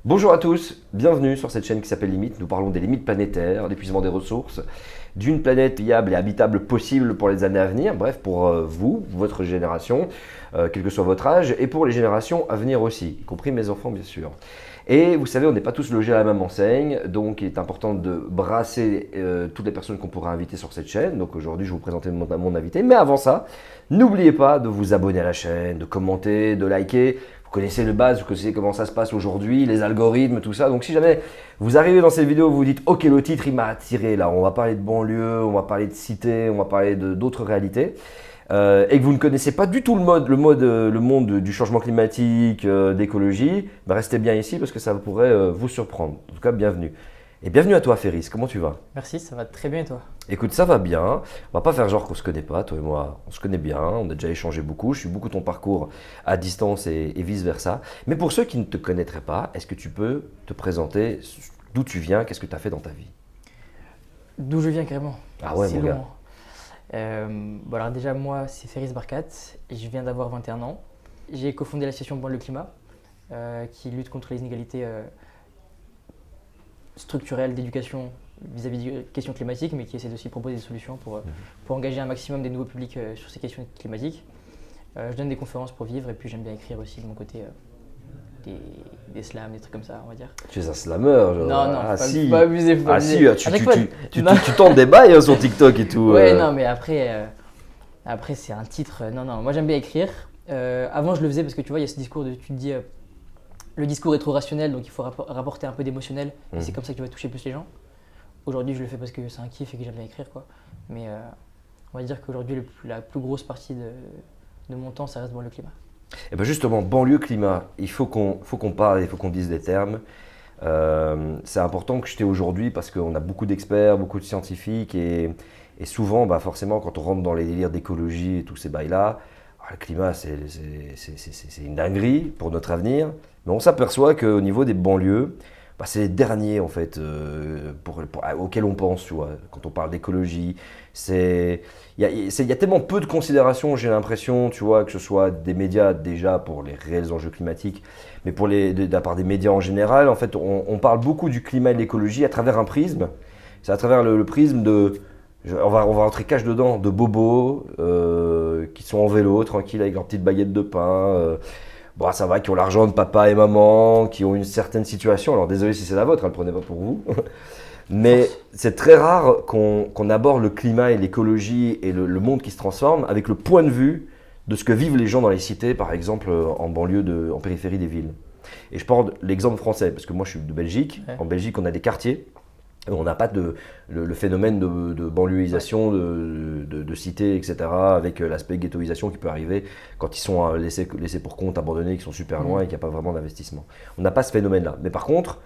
Bonjour à tous, bienvenue sur cette chaîne qui s'appelle Limites. Nous parlons des limites planétaires, l'épuisement des ressources, d'une planète viable et habitable possible pour les années à venir, bref, pour vous, votre génération, quel que soit votre âge, et pour les générations à venir aussi, y compris mes enfants bien sûr. Et vous savez, on n'est pas tous logés à la même enseigne, donc il est important de brasser toutes les personnes qu'on pourra inviter sur cette chaîne. Donc aujourd'hui, je vais vous présenter mon invité, mais avant ça, n'oubliez pas de vous abonner à la chaîne, de commenter, de liker. Vous connaissez le base, vous connaissez comment ça se passe aujourd'hui, les algorithmes, tout ça. Donc si jamais vous arrivez dans cette vidéo, vous vous dites « Ok, le titre, il m'a attiré là, on va parler de banlieue, on va parler de cité, on va parler d'autres réalités », et que vous ne connaissez pas du tout le monde du changement climatique, d'écologie, bah restez bien ici parce que ça pourrait vous surprendre. En tout cas, bienvenue. Et bienvenue à toi, Féris. Comment tu vas? Merci, ça va très bien et toi? Écoute, ça va bien. On va pas faire genre qu'on se connaît pas, toi et moi. On se connaît bien, on a déjà échangé beaucoup. Je suis beaucoup ton parcours à distance et vice-versa. Mais pour ceux qui ne te connaîtraient pas, est-ce que tu peux te présenter d'où tu viens, qu'est-ce que tu as fait dans ta vie? D'où je viens carrément? Ah ouais, C'est mon long. gars. Bon alors déjà moi c'est Féris Barkat et je viens d'avoir 21 ans. J'ai cofondé l'association Banlieue Climat qui lutte contre les inégalités structurelles d'éducation vis-à-vis des questions climatiques mais qui essaie aussi de proposer des solutions pour engager un maximum des nouveaux publics sur ces questions climatiques. Je donne des conférences pour vivre et puis j'aime bien écrire aussi de mon côté des slams, des trucs comme ça on va dire. Tu es un slammer, genre. Non, Ah faut si. pas abuser, faut pas Ah abuser. si, À chaque fois, non. tu tentes des bails hein, sur TikTok et tout. Ouais, non, mais après c'est un titre. Non, moi j'aime bien écrire. Avant, je le faisais parce que tu vois, il y a ce discours de, tu te dis, le discours est trop rationnel, donc il faut rapporter un peu d'émotionnel. Et c'est comme ça que tu vas toucher plus les gens. Aujourd'hui, je le fais parce que c'est un kiff et que j'aime bien écrire, quoi. Mais on va dire qu'aujourd'hui, la plus grosse partie de mon temps, ça reste le climat. Et bien justement, banlieue climat, il faut qu'on parle, il faut qu'on dise des termes. C'est important que je t'ai aujourd'hui parce qu'on a beaucoup d'experts, beaucoup de scientifiques et souvent, bah forcément, quand on rentre dans les délires d'écologie et tous ces bails-là, le climat, c'est une dinguerie pour notre avenir. Mais on s'aperçoit qu'au niveau des banlieues, bah, c'est les derniers en fait auxquels on pense, tu vois, quand on parle d'écologie. Il y a tellement peu de considération, j'ai l'impression, tu vois, que ce soit des médias déjà pour les réels enjeux climatiques, mais de la part des médias en général, en fait, on parle beaucoup du climat et de l'écologie à travers un prisme. C'est à travers le prisme on va rentrer cash dedans, de bobos qui sont en vélo, tranquille avec leurs petites baguettes de pain. Bon, ça va, qui ont l'argent de papa et maman, qui ont une certaine situation. Alors désolé si c'est la vôtre, ne le prenez pas pour vous. Mais c'est très rare qu'on aborde le climat et l'écologie et le monde qui se transforme avec le point de vue de ce que vivent les gens dans les cités, par exemple en banlieue, en périphérie des villes. Et je porte l'exemple français, parce que moi je suis de Belgique. Ouais. En Belgique, on a des quartiers. On n'a pas le phénomène de banlieusisation de cités, etc., avec l'aspect ghettoisation qui peut arriver quand ils sont laissés pour compte, abandonnés, qu'ils sont super loin et qu'il n'y a pas vraiment d'investissement. On n'a pas ce phénomène-là. Mais par contre,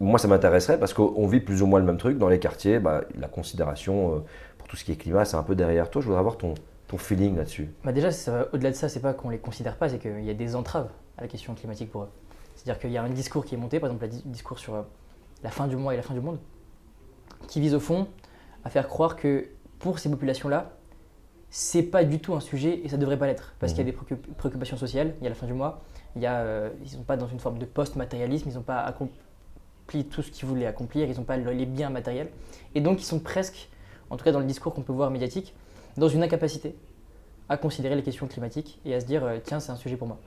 moi ça m'intéresserait parce qu'on vit plus ou moins le même truc dans les quartiers. Bah, la considération pour tout ce qui est climat, c'est un peu derrière toi. Je voudrais avoir ton feeling là-dessus. Bah déjà, au-delà de ça, c'est pas qu'on les considère pas, c'est qu'il y a des entraves à la question climatique pour eux. C'est-à-dire qu'il y a un discours qui est monté, par exemple le discours sur la fin du mois et la fin du monde, qui vise au fond à faire croire que pour ces populations-là, c'est pas du tout un sujet et ça devrait pas l'être. Parce qu'il y a des préoccupations sociales, il y a la fin du mois, ils sont pas dans une forme de post-matérialisme, ils n'ont pas accompli tout ce qu'ils voulaient accomplir, ils n'ont pas les biens matériels. Et donc ils sont presque, en tout cas dans le discours qu'on peut voir médiatique, dans une incapacité à considérer les questions climatiques et à se dire tiens, c'est un sujet pour moi.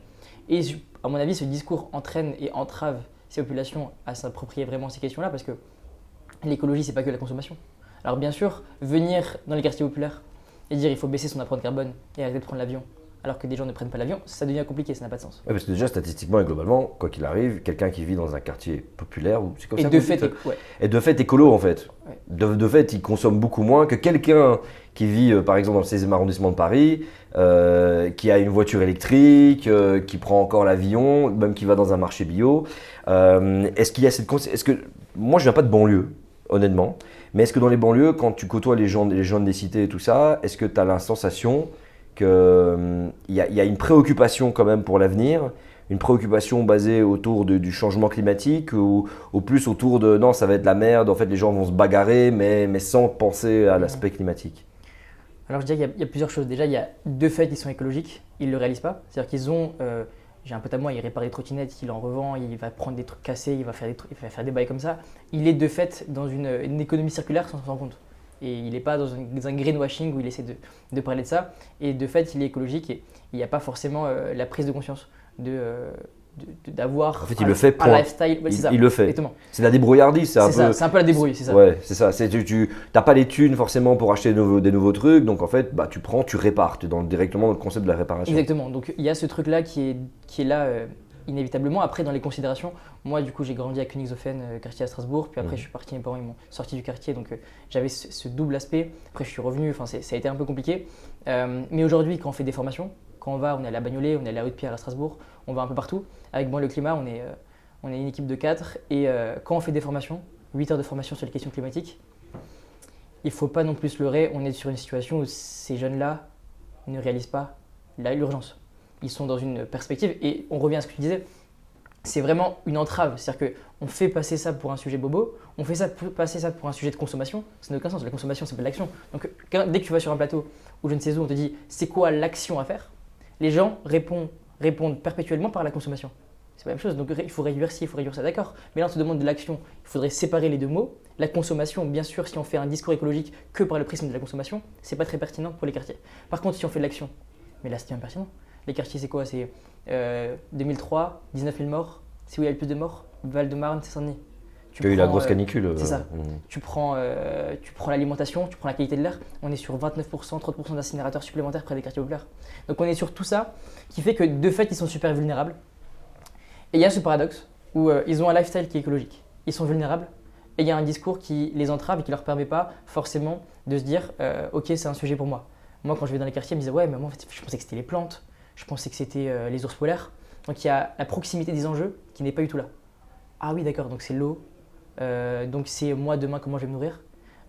Et à mon avis, ce discours entraîne et entrave ces populations à s'approprier vraiment ces questions-là parce que l'écologie, c'est pas que la consommation. Alors bien sûr, venir dans les quartiers populaires et dire il faut baisser son empreinte carbone et arrêter de prendre l'avion, alors que des gens ne prennent pas l'avion, ça devient compliqué, ça n'a pas de sens. Oui, parce que déjà, statistiquement et globalement, quoi qu'il arrive, quelqu'un qui vit dans un quartier populaire, c'est comme et ça de fait, ouais. Et de fait écolo en fait. Ouais. De fait, il consomme beaucoup moins que quelqu'un qui vit par exemple dans le 16e arrondissement de Paris, qui a une voiture électrique, qui prend encore l'avion, même qui va dans un marché bio. Est-ce qu'il y a moi, je viens pas de banlieue, honnêtement, mais est-ce que dans les banlieues, quand tu côtoies les jeunes des cités et tout ça, est-ce que tu as la sensation qu'il y a une préoccupation quand même pour l'avenir, une préoccupation basée autour du changement climatique ou plus autour de non, ça va être la merde, en fait les gens vont se bagarrer mais sans penser à l'aspect climatique? Alors je dirais qu'il y a plusieurs choses. Déjà, il y a deux faits qui sont écologiques, ils ne le réalisent pas. C'est-à-dire qu'ils ont j'ai un pote à moi, il répare des trottinettes, il en revend, il va prendre des trucs cassés, il va faire des bails comme ça. Il est de fait dans une économie circulaire sans s'en rendre compte. Et il n'est pas dans un greenwashing où il essaie de parler de ça. Et de fait, il est écologique et il n'y a pas forcément la prise de conscience d'avoir En fait, il le fait un lifestyle. Ouais, il le fait. Exactement. C'est la débrouillardise. C'est un peu la débrouille, c'est ça. Ouais, c'est ça. Tu n'as pas les thunes forcément pour acheter des nouveaux trucs. Donc en fait, bah, tu répares. Tu es directement dans le concept de la réparation. Exactement. Donc il y a ce truc-là qui est là inévitablement. Après, dans les considérations, moi du coup j'ai grandi à Königshofen, quartier à Strasbourg. Puis après je suis parti, mes parents ils m'ont sorti du quartier. Donc j'avais ce double aspect. Après je suis revenu, enfin, ça a été un peu compliqué. Mais aujourd'hui, quand on fait des formations, quand on est à la Bagnolet, on est à la Haute-Pierre à Strasbourg, on va un peu partout. Avec Bon le Climat, on est une équipe de 4. Et quand on fait des formations, 8 heures de formation sur les questions climatiques, il ne faut pas non plus se leurrer. On est sur une situation où ces jeunes-là ne réalisent pas l'urgence. Ils sont dans une perspective, et on revient à ce que tu disais, c'est vraiment une entrave. C'est-à-dire qu'on fait passer ça pour un sujet bobo, on fait passer ça pour un sujet de consommation, ça n'a aucun sens. La consommation, c'est pas de l'action. Donc dès que tu vas sur un plateau ou je ne sais où, on te dit c'est quoi l'action à faire, les gens répondent perpétuellement par la consommation. C'est la même chose, donc il faut réduire ci, il faut réduire ça, d'accord. Mais là, on te demande de l'action, il faudrait séparer les deux mots. La consommation, bien sûr, si on fait un discours écologique que par le prisme de la consommation, c'est pas très pertinent pour les quartiers. Par contre, si on fait de l'action, mais là, c'est bien pertinent. Les quartiers, c'est quoi? C'est 2003, 19 000 morts. C'est où il y a le plus de morts? Val-de-Marne, c'est Saint-Denis. Tu as eu la grosse canicule. C'est ça. Tu prends l'alimentation, tu prends la qualité de l'air. On est sur 29%, 30% d'incinérateurs supplémentaires près des quartiers populaires. Donc on est sur tout ça qui fait que de fait, ils sont super vulnérables. Et il y a ce paradoxe où ils ont un lifestyle qui est écologique. Ils sont vulnérables et il y a un discours qui les entrave et qui ne leur permet pas forcément de se dire ok, c'est un sujet pour moi. Moi, quand je vais dans les quartiers, ils me disaient ouais, mais moi, en fait, je pensais que c'était les plantes, je pensais que c'était les ours polaires. Donc il y a la proximité des enjeux qui n'est pas du tout là. Ah oui, d'accord, donc c'est l'eau, donc c'est moi demain comment je vais me nourrir,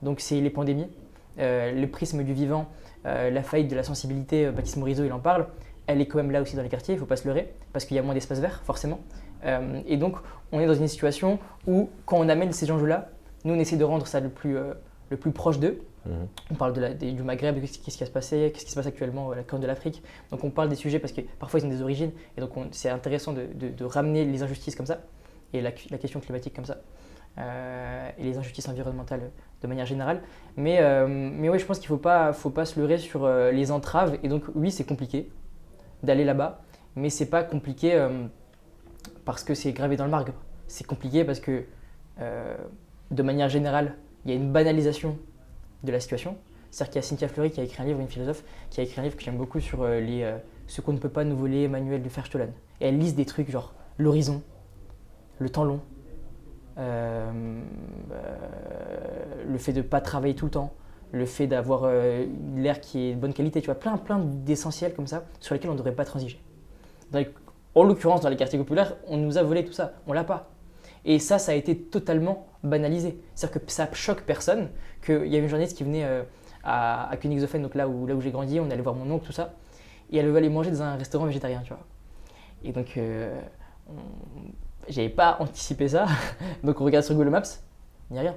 donc c'est les pandémies, le prisme du vivant, la faillite de la sensibilité, Baptiste Morisot il en parle, elle est quand même là aussi dans les quartiers, il ne faut pas se leurrer, parce qu'il y a moins d'espace vert forcément. Et donc on est dans une situation où quand on amène ces enjeux-là, nous on essaie de rendre ça le plus proche d'eux. On parle du Maghreb, qu'est-ce qui va se passer, qu'est-ce qui se passe actuellement à la Corne de l'Afrique. Donc on parle des sujets parce que parfois ils ont des origines et donc c'est intéressant de ramener les injustices comme ça et la question climatique comme ça et les injustices environnementales de manière générale. Mais oui, je pense qu'il ne faut pas se leurrer sur les entraves et donc oui, c'est compliqué d'aller là-bas, mais c'est pas compliqué parce que c'est gravé dans le marbre. C'est compliqué parce que de manière générale, il y a une banalisation de la situation. C'est-à-dire qu'il y a Cynthia Fleury qui a écrit un livre, une philosophe, qui a écrit un livre que j'aime beaucoup sur ce qu'on ne peut pas nous voler, Emmanuel de Verstollen. Et elle lise des trucs genre l'horizon, le temps long, le fait de ne pas travailler tout le temps, le fait d'avoir l'air qui est de bonne qualité, tu vois, plein d'essentiels comme ça sur lesquels on ne devrait pas transiger. En l'occurrence, dans les quartiers populaires, on nous a volé tout ça, on l'a pas. Et ça a été totalement banalisé. C'est-à-dire que ça choque personne qu'il y avait une journaliste qui venait à Königshofen, donc là où j'ai grandi, on allait voir mon oncle, tout ça, et elle veut aller manger dans un restaurant végétarien, tu vois. Et donc, j'avais pas anticipé ça, donc on regarde sur Google Maps, il n'y a rien.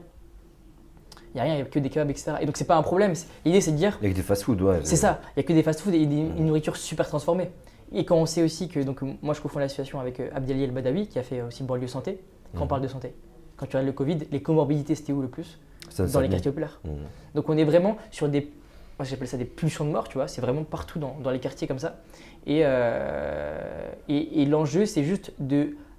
Il n'y a rien, il n'y a que des kebabs, etc. Et donc, c'est pas un problème. L'idée, c'est de dire. Il y a que des fast-food, ouais. C'est ça, il n'y a que des fast-food et une nourriture super transformée. Et quand on sait aussi que, donc, moi je confonds l'association avec Abdelali El Badawi, qui a fait aussi banlieue santé, quand on parle de santé. Quand tu regardes le Covid, les comorbidités, c'était où le plus? Dans les quartiers populaires. Donc on est vraiment sur moi j'appelle ça des pulsions de mort, tu vois, c'est vraiment partout dans les quartiers comme ça. Et l'enjeu, c'est juste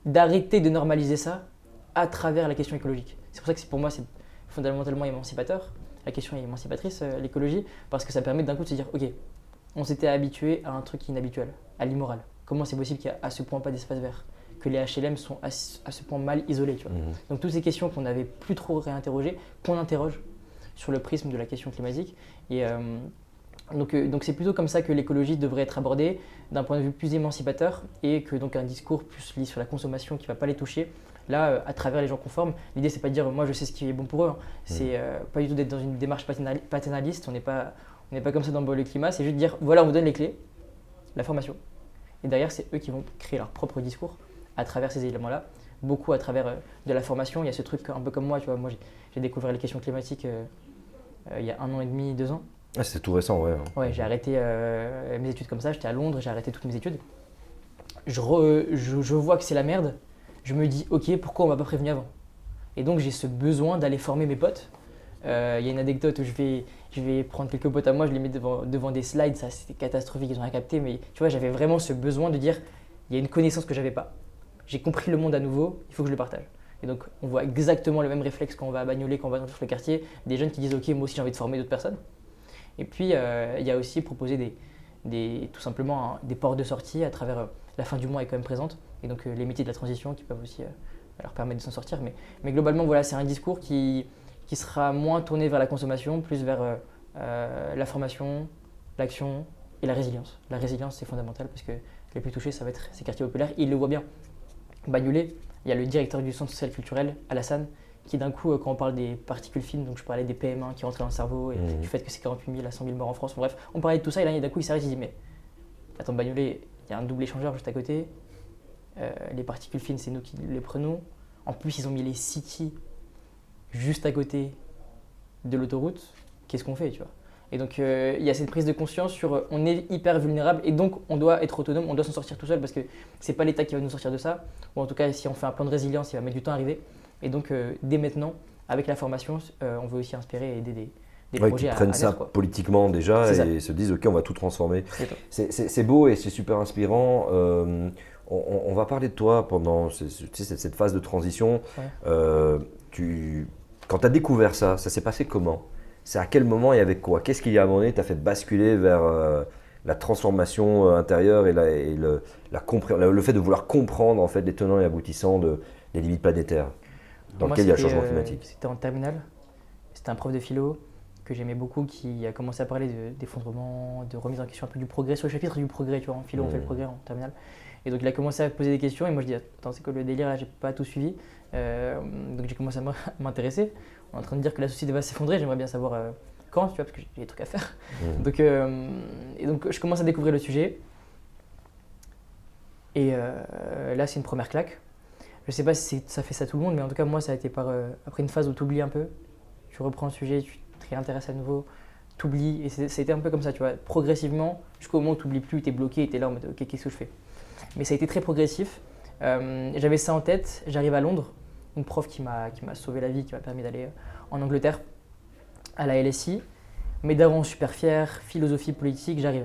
d'arrêter de normaliser ça à travers la question écologique. C'est pour ça que pour moi, c'est fondamentalement émancipateur. La question est émancipatrice, l'écologie, parce que ça permet d'un coup de se dire, ok, on s'était habitué à un truc inhabituel, à l'immoral. Comment c'est possible qu'il n'y a à ce point pas d'espace vert? Que les HLM sont à ce point mal isolés, tu vois. Donc toutes ces questions qu'on n'avait plus trop réinterrogées, qu'on interroge sur le prisme de la question climatique. Et donc c'est plutôt comme ça que l'écologie devrait être abordée, d'un point de vue plus émancipateur, et que donc un discours plus lié sur la consommation qui ne va pas les toucher. Là, à travers les gens conformes, l'idée c'est pas de dire moi je sais ce qui est bon pour eux, hein. C'est pas du tout d'être dans une démarche paternaliste, on n'est pas comme ça dans le climat, c'est juste de dire voilà, on vous donne les clés, la formation. Et derrière, c'est eux qui vont créer leur propre discours à travers ces éléments-là, beaucoup à travers de la formation. Il y a ce truc un peu comme moi, tu vois, moi j'ai découvert les questions climatiques il y a 1 an et demi, 2 ans. Ah, c'était tout récent, ouais. Ouais, j'ai arrêté mes études comme ça, j'étais à Londres, j'ai arrêté toutes mes études. je vois que c'est la merde, je me dis ok, pourquoi on m'a pas prévenu avant? Et donc j'ai ce besoin d'aller former mes potes. Il y a une anecdote où je vais prendre quelques potes à moi, je les mets devant des slides, ça c'était catastrophique, ils ont rien capté, mais tu vois, j'avais vraiment ce besoin de dire il y a une connaissance que j'avais pas. J'ai compris le monde à nouveau, il faut que je le partage. Et donc on voit exactement le même réflexe quand on va à Bagnolet, quand on va dans le quartier, des jeunes qui disent ok, moi aussi j'ai envie de former d'autres personnes. Et puis il y a aussi proposer tout simplement des portes de sortie à travers la fin du mois est quand même présente, et donc les métiers de la transition qui peuvent aussi leur permettre de s'en sortir. Mais globalement, voilà, c'est un discours qui sera moins tourné vers la consommation, plus vers la formation, l'action et la résilience. La résilience, c'est fondamental parce que les plus touchés, ça va être ces quartiers populaires. Ils le voient bien. Bagnolet, il y a le directeur du centre social culturel, Alassane, qui d'un coup, quand on parle des particules fines, donc je parlais des PM1 qui rentraient dans le cerveau et du fait que c'est 48 000 à 100 000 morts en France, bref, on parlait de tout ça et là, d'un coup, il s'arrête et il dit mais attends, Bagnolet, il y a un double échangeur juste à côté, les particules fines, c'est nous qui les prenons. En plus, ils ont mis les cities juste à côté de l'autoroute. Qu'est-ce qu'on fait, tu vois? Et donc, il y a cette prise de conscience sur on est hyper vulnérable et donc on doit être autonome, on doit s'en sortir tout seul parce que c'est pas l'État qui va nous sortir de ça. Ou en tout cas, si on fait un plan de résilience, il va mettre du temps à arriver. Et donc, dès maintenant, avec la formation, on veut aussi inspirer et aider des projets qui prennent ça naître, quoi. politiquement déjà et se disent ok, on va tout transformer. C'est beau et c'est super inspirant. On va parler de toi pendant cette phase de transition. Ouais. Quand tu as découvert ça s'est passé comment? C'est à quel moment et avec quoi? Qu'est-ce qui à un moment donné t'a fait basculer vers la transformation intérieure et le fait de vouloir comprendre en fait les tenants et aboutissants des limites planétaires dans lequel il y a le changement climatique? C'était en terminale. C'était un prof de philo que j'aimais beaucoup qui a commencé à parler d'effondrement, de remise en question un peu du progrès, sur le chapitre du progrès, tu vois, en philo on fait le progrès en terminale. Et donc il a commencé à poser des questions et moi je dis attends, c'est quoi le délire là, j'ai pas tout suivi. Donc j'ai commencé à m'intéresser. On est en train de dire que la société va s'effondrer, j'aimerais bien savoir quand, tu vois, parce que j'ai des trucs à faire. Donc je commence à découvrir le sujet. Et là c'est une première claque. Je sais pas si ça fait ça à tout le monde, mais en tout cas moi ça a été après une phase où tu oublies un peu. Tu reprends le sujet, tu te réintéresses à nouveau, tu oublies. Et c'était un peu comme ça, tu vois, progressivement, jusqu'au moment où tu n'oublies plus, tu es bloqué et tu es là en mode ok, qu'est-ce que je fais? Mais ça a été très progressif. J'avais ça en tête, j'arrive à Londres, une prof qui m'a sauvé la vie, qui m'a permis d'aller en Angleterre, à la LSI. Mes darons super fiers, philosophie politique, j'arrive.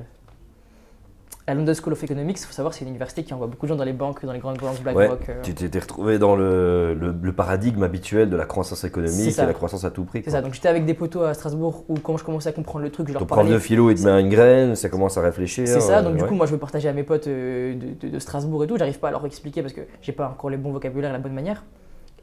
La London School of Economics, il faut savoir, c'est une université qui envoie beaucoup de gens dans les banques, dans les grandes banques, BlackRock. Tu t'es retrouvé dans le paradigme habituel de la croissance économique et la croissance à tout prix. C'est ça, donc j'étais avec des potos à Strasbourg où quand je commençais à comprendre le truc, je leur parlais. parlais. Ton prof de philo, il te met une graine, ça commence à réfléchir. C'est ça, donc du coup, moi je veux partager à mes potes de Strasbourg et tout, j'arrive pas à leur expliquer parce que j'ai pas encore les bons vocabulaires, la bonne manière.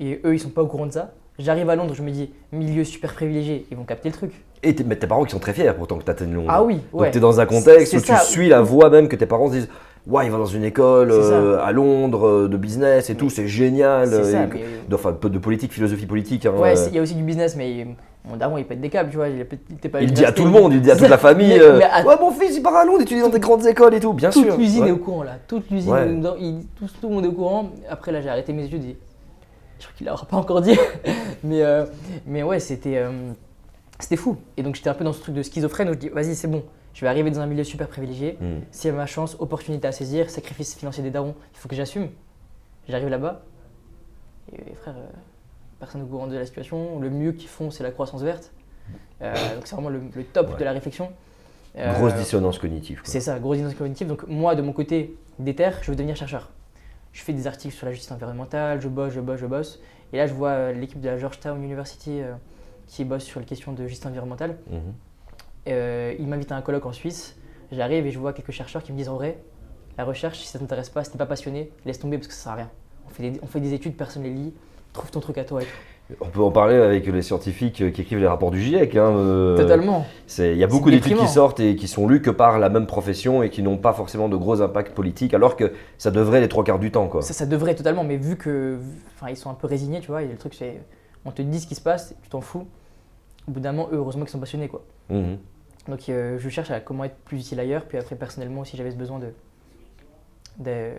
Et eux, ils sont pas au courant de ça. J'arrive à Londres, je me dis, milieu super privilégié, ils vont capter le truc. Et tes parents qui sont très fiers pourtant que tu atteignes Londres. Ah oui, ouais. Donc tu es dans un contexte où tu suis la voie même que tes parents se disent ouais, il va dans une école à Londres de business et tout, c'est génial. De politique, philosophie politique. Hein, ouais, il y a aussi du business, mais mon daron il pète des câbles, tu vois. Il dit à tout le monde, il dit à toute la famille ouais, mon fils il part à Londres, étudie dans des grandes écoles et tout, bien sûr. Toute l'usine est au courant là, toute l'usine, tout le monde est au courant. Après là, j'ai arrêté mes études et je crois qu'il l'aura pas encore dit. mais ouais, c'était fou. Et donc j'étais un peu dans ce truc de schizophrène où je dis vas-y, c'est bon. Je vais arriver dans un milieu super privilégié. S'il y a ma chance, opportunité à saisir, sacrifice financier des darons, il faut que j'assume. J'arrive là-bas. Et frère, personne au courant de la situation. Le mieux qu'ils font, c'est la croissance verte. Donc c'est vraiment le top de la réflexion. Grosse dissonance cognitive. C'est ça, grosse dissonance cognitive. Donc moi, de mon côté, déter, je veux devenir chercheur. Je fais des articles sur la justice environnementale, je bosse. Et là, je vois l'équipe de la Georgetown University qui bosse sur les questions de justice environnementale. Il m'invite à un colloque en Suisse, j'arrive et je vois quelques chercheurs qui me disent en vrai, la recherche, si ça ne t'intéresse pas, si tu n'es pas passionné, laisse tomber parce que ça ne sert à rien. On fait des études, personne ne les lit, trouve ton truc à toi et tout. On peut en parler avec les scientifiques qui écrivent les rapports du GIEC. Totalement. Il y a beaucoup d'études qui sortent et qui sont lues que par la même profession et qui n'ont pas forcément de gros impacts politiques, alors que ça devrait les 3/4 du temps. Quoi. Ça devrait totalement, mais vu que, ils sont un peu résignés, tu vois, et le truc c'est, on te dit ce qui se passe, tu t'en fous. Au bout d'un moment, eux, heureusement qu'ils sont passionnés, quoi. Donc je cherche à comment être plus utile ailleurs, puis après personnellement aussi j'avais ce besoin de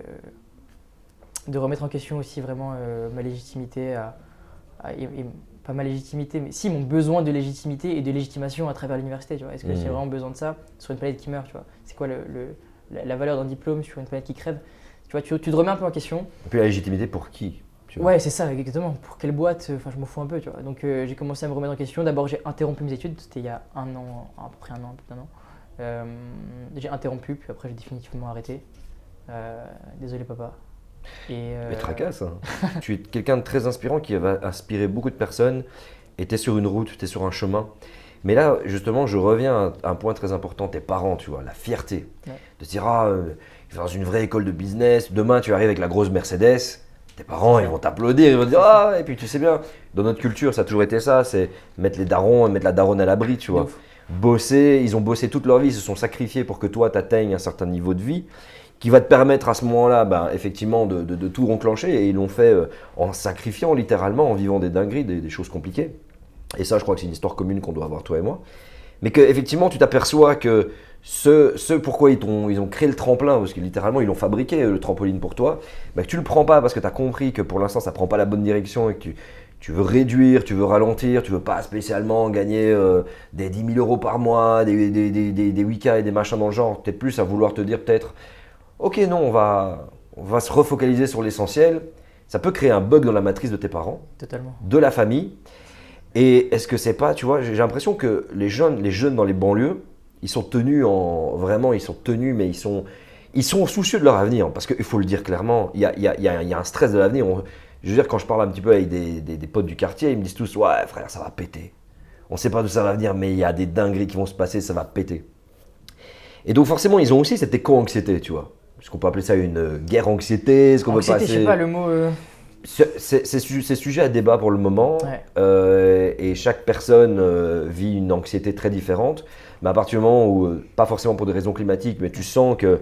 remettre en question aussi vraiment ma légitimité, pas ma légitimité, mais si mon besoin de légitimité et de légitimation à travers l'université, tu vois. Est-ce que j'ai vraiment besoin de ça sur une planète qui meurt, tu vois. C'est quoi la valeur d'un diplôme sur une planète qui crève? Tu vois, tu te remets un peu en question. Et puis la légitimité pour qui, tu vois. Ouais, c'est ça, exactement. Pour quelle boîte? Enfin, je m'en fous un peu, tu vois. Donc, j'ai commencé à me remettre en question. D'abord, j'ai interrompu mes études. C'était il y a un an, à peu près un an, plus d'un an. J'ai interrompu, puis après, j'ai définitivement arrêté. Désolé, papa. Et, Mais tracasse, hein. Tu es quelqu'un de très inspirant qui va inspirer beaucoup de personnes. Et tu es sur une route, tu es sur un chemin. Mais là, justement, je reviens à un point très important, tes parents, tu vois, la fierté. Ouais. De se dire, il va dans une vraie école de business, demain tu arrives avec la grosse Mercedes, tes parents, ils vont t'applaudir, ils vont te dire, et puis tu sais bien, dans notre culture, ça a toujours été ça, c'est mettre les darons, mettre la daronne à l'abri, tu vois. Bosser, ils ont bossé toute leur vie, ils se sont sacrifiés pour que toi, tu atteignes un certain niveau de vie, qui va te permettre à ce moment-là, effectivement, de tout renclencher, et ils l'ont fait en sacrifiant littéralement, en vivant des dingueries, des choses compliquées. Et ça, je crois que c'est une histoire commune qu'on doit avoir, toi et moi. Mais qu'effectivement, tu t'aperçois que ce pourquoi ils ont créé le tremplin, parce que littéralement, ils l'ont fabriqué, le trampoline pour toi, que tu ne le prends pas parce que tu as compris que pour l'instant, ça ne prend pas la bonne direction et que tu veux réduire, tu veux ralentir, tu ne veux pas spécialement gagner des 10 000 euros par mois, des week-ends et des machins dans le genre. Tu es plus à vouloir te dire peut-être, ok, non, on va se refocaliser sur l'essentiel. Ça peut créer un bug dans la matrice de tes parents, Totalement. de la famille. Et est-ce que c'est pas, tu vois, j'ai l'impression que les jeunes dans les banlieues, ils sont tenus mais ils sont soucieux de leur avenir. Parce qu'il faut le dire clairement, il y a un stress de l'avenir. Je veux dire, quand je parle un petit peu avec des potes du quartier, ils me disent tous, ouais frère, ça va péter. On ne sait pas d'où ça va venir, mais il y a des dingueries qui vont se passer, ça va péter. Et donc forcément, ils ont aussi cette éco-anxiété, tu vois. Est-ce qu'on peut appeler ça une guerre-anxiété? Est-ce qu'on peut passer... je sais pas le mot. C'est sujet à débat pour le moment, Ouais. et chaque personne vit une anxiété très différente. Mais à partir du moment où, pas forcément pour des raisons climatiques, mais tu sens que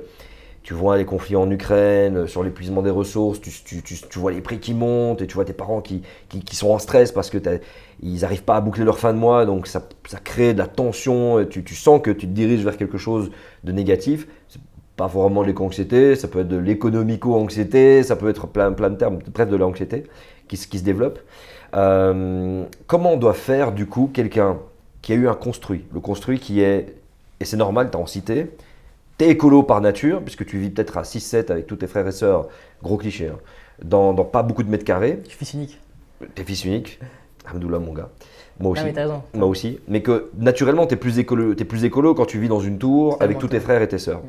tu vois les conflits en Ukraine, sur l'épuisement des ressources, tu vois les prix qui montent et tu vois tes parents qui sont en stress parce que ils n'arrivent pas à boucler leur fin de mois, donc ça crée de la tension, et tu sens que tu te diriges vers quelque chose de négatif. Pas vraiment de l'éco-anxiété, ça peut être de l'économico-anxiété, ça peut être plein de termes, bref, de l'anxiété qui se développe. Comment on doit faire du coup quelqu'un qui a eu un construit, le construit qui est, et c'est normal, tu as en cité, tu es écolo par nature, puisque tu vis peut-être à 6-7 avec tous tes frères et sœurs, gros cliché, hein, dans pas beaucoup de mètres carrés. Je suis fils unique. T'es fils unique, Alhamdoulilah mon gars. Moi aussi. Ah, mais t'as raison. Moi aussi. Mais que naturellement, tu es plus écolo quand tu vis dans une tour avec tous tes frères et tes sœurs.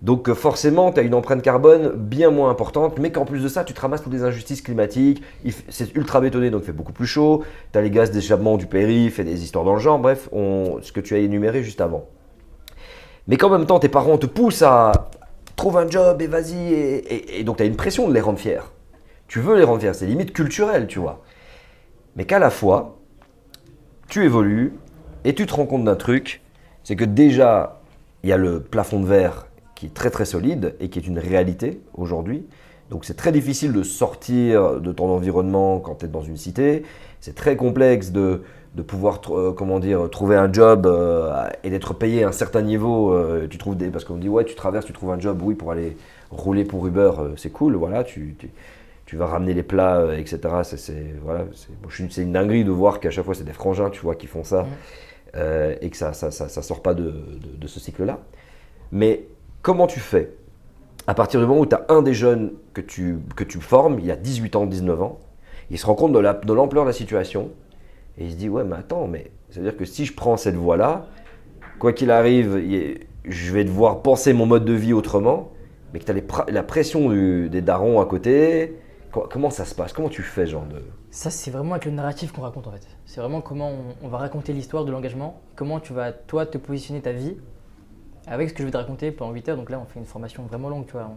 Donc forcément, tu as une empreinte carbone bien moins importante, mais qu'en plus de ça, tu te ramasses toutes les injustices climatiques, c'est ultra bétonné, donc il fait beaucoup plus chaud, tu as les gaz d'échappement du périph' et des histoires dans le genre, bref, ce que tu as énuméré juste avant. Mais qu'en même temps, tes parents te poussent à trouver un job et vas-y, et donc tu as une pression de les rendre fiers. Tu veux les rendre fiers, c'est limite culturel, tu vois. Mais qu'à la fois, tu évolues et tu te rends compte d'un truc, c'est que déjà, il y a le plafond de verre qui est très très solide et qui est une réalité aujourd'hui. Donc c'est très difficile de sortir de ton environnement quand tu es dans une cité. C'est très complexe de pouvoir trouver un job et d'être payé à un certain niveau. Parce qu'on me dit ouais, tu trouves un job, oui, pour aller rouler pour Uber, c'est cool, voilà, tu vas ramener les plats, etc. C'est une dinguerie de voir qu'à chaque fois c'est des frangins, tu vois, qui font ça, et que ça sort pas de ce cycle-là. Mais comment tu fais à partir du moment où tu as un des jeunes que tu formes, il y a 18 ans, 19 ans, il se rend compte de l'ampleur de la situation et il se dit ouais mais attends, mais ça veut dire que si je prends cette voie-là, quoi qu'il arrive, je vais devoir penser mon mode de vie autrement, mais que tu as la pression des darons à côté. Comment ça se passe? Comment tu fais genre de... Ça, c'est vraiment avec le narratif qu'on raconte en fait. C'est vraiment comment on va raconter l'histoire de l'engagement, comment tu vas toi te positionner ta vie avec ce que je vais te raconter pendant 8 heures. Donc là, on fait une formation vraiment longue, tu vois.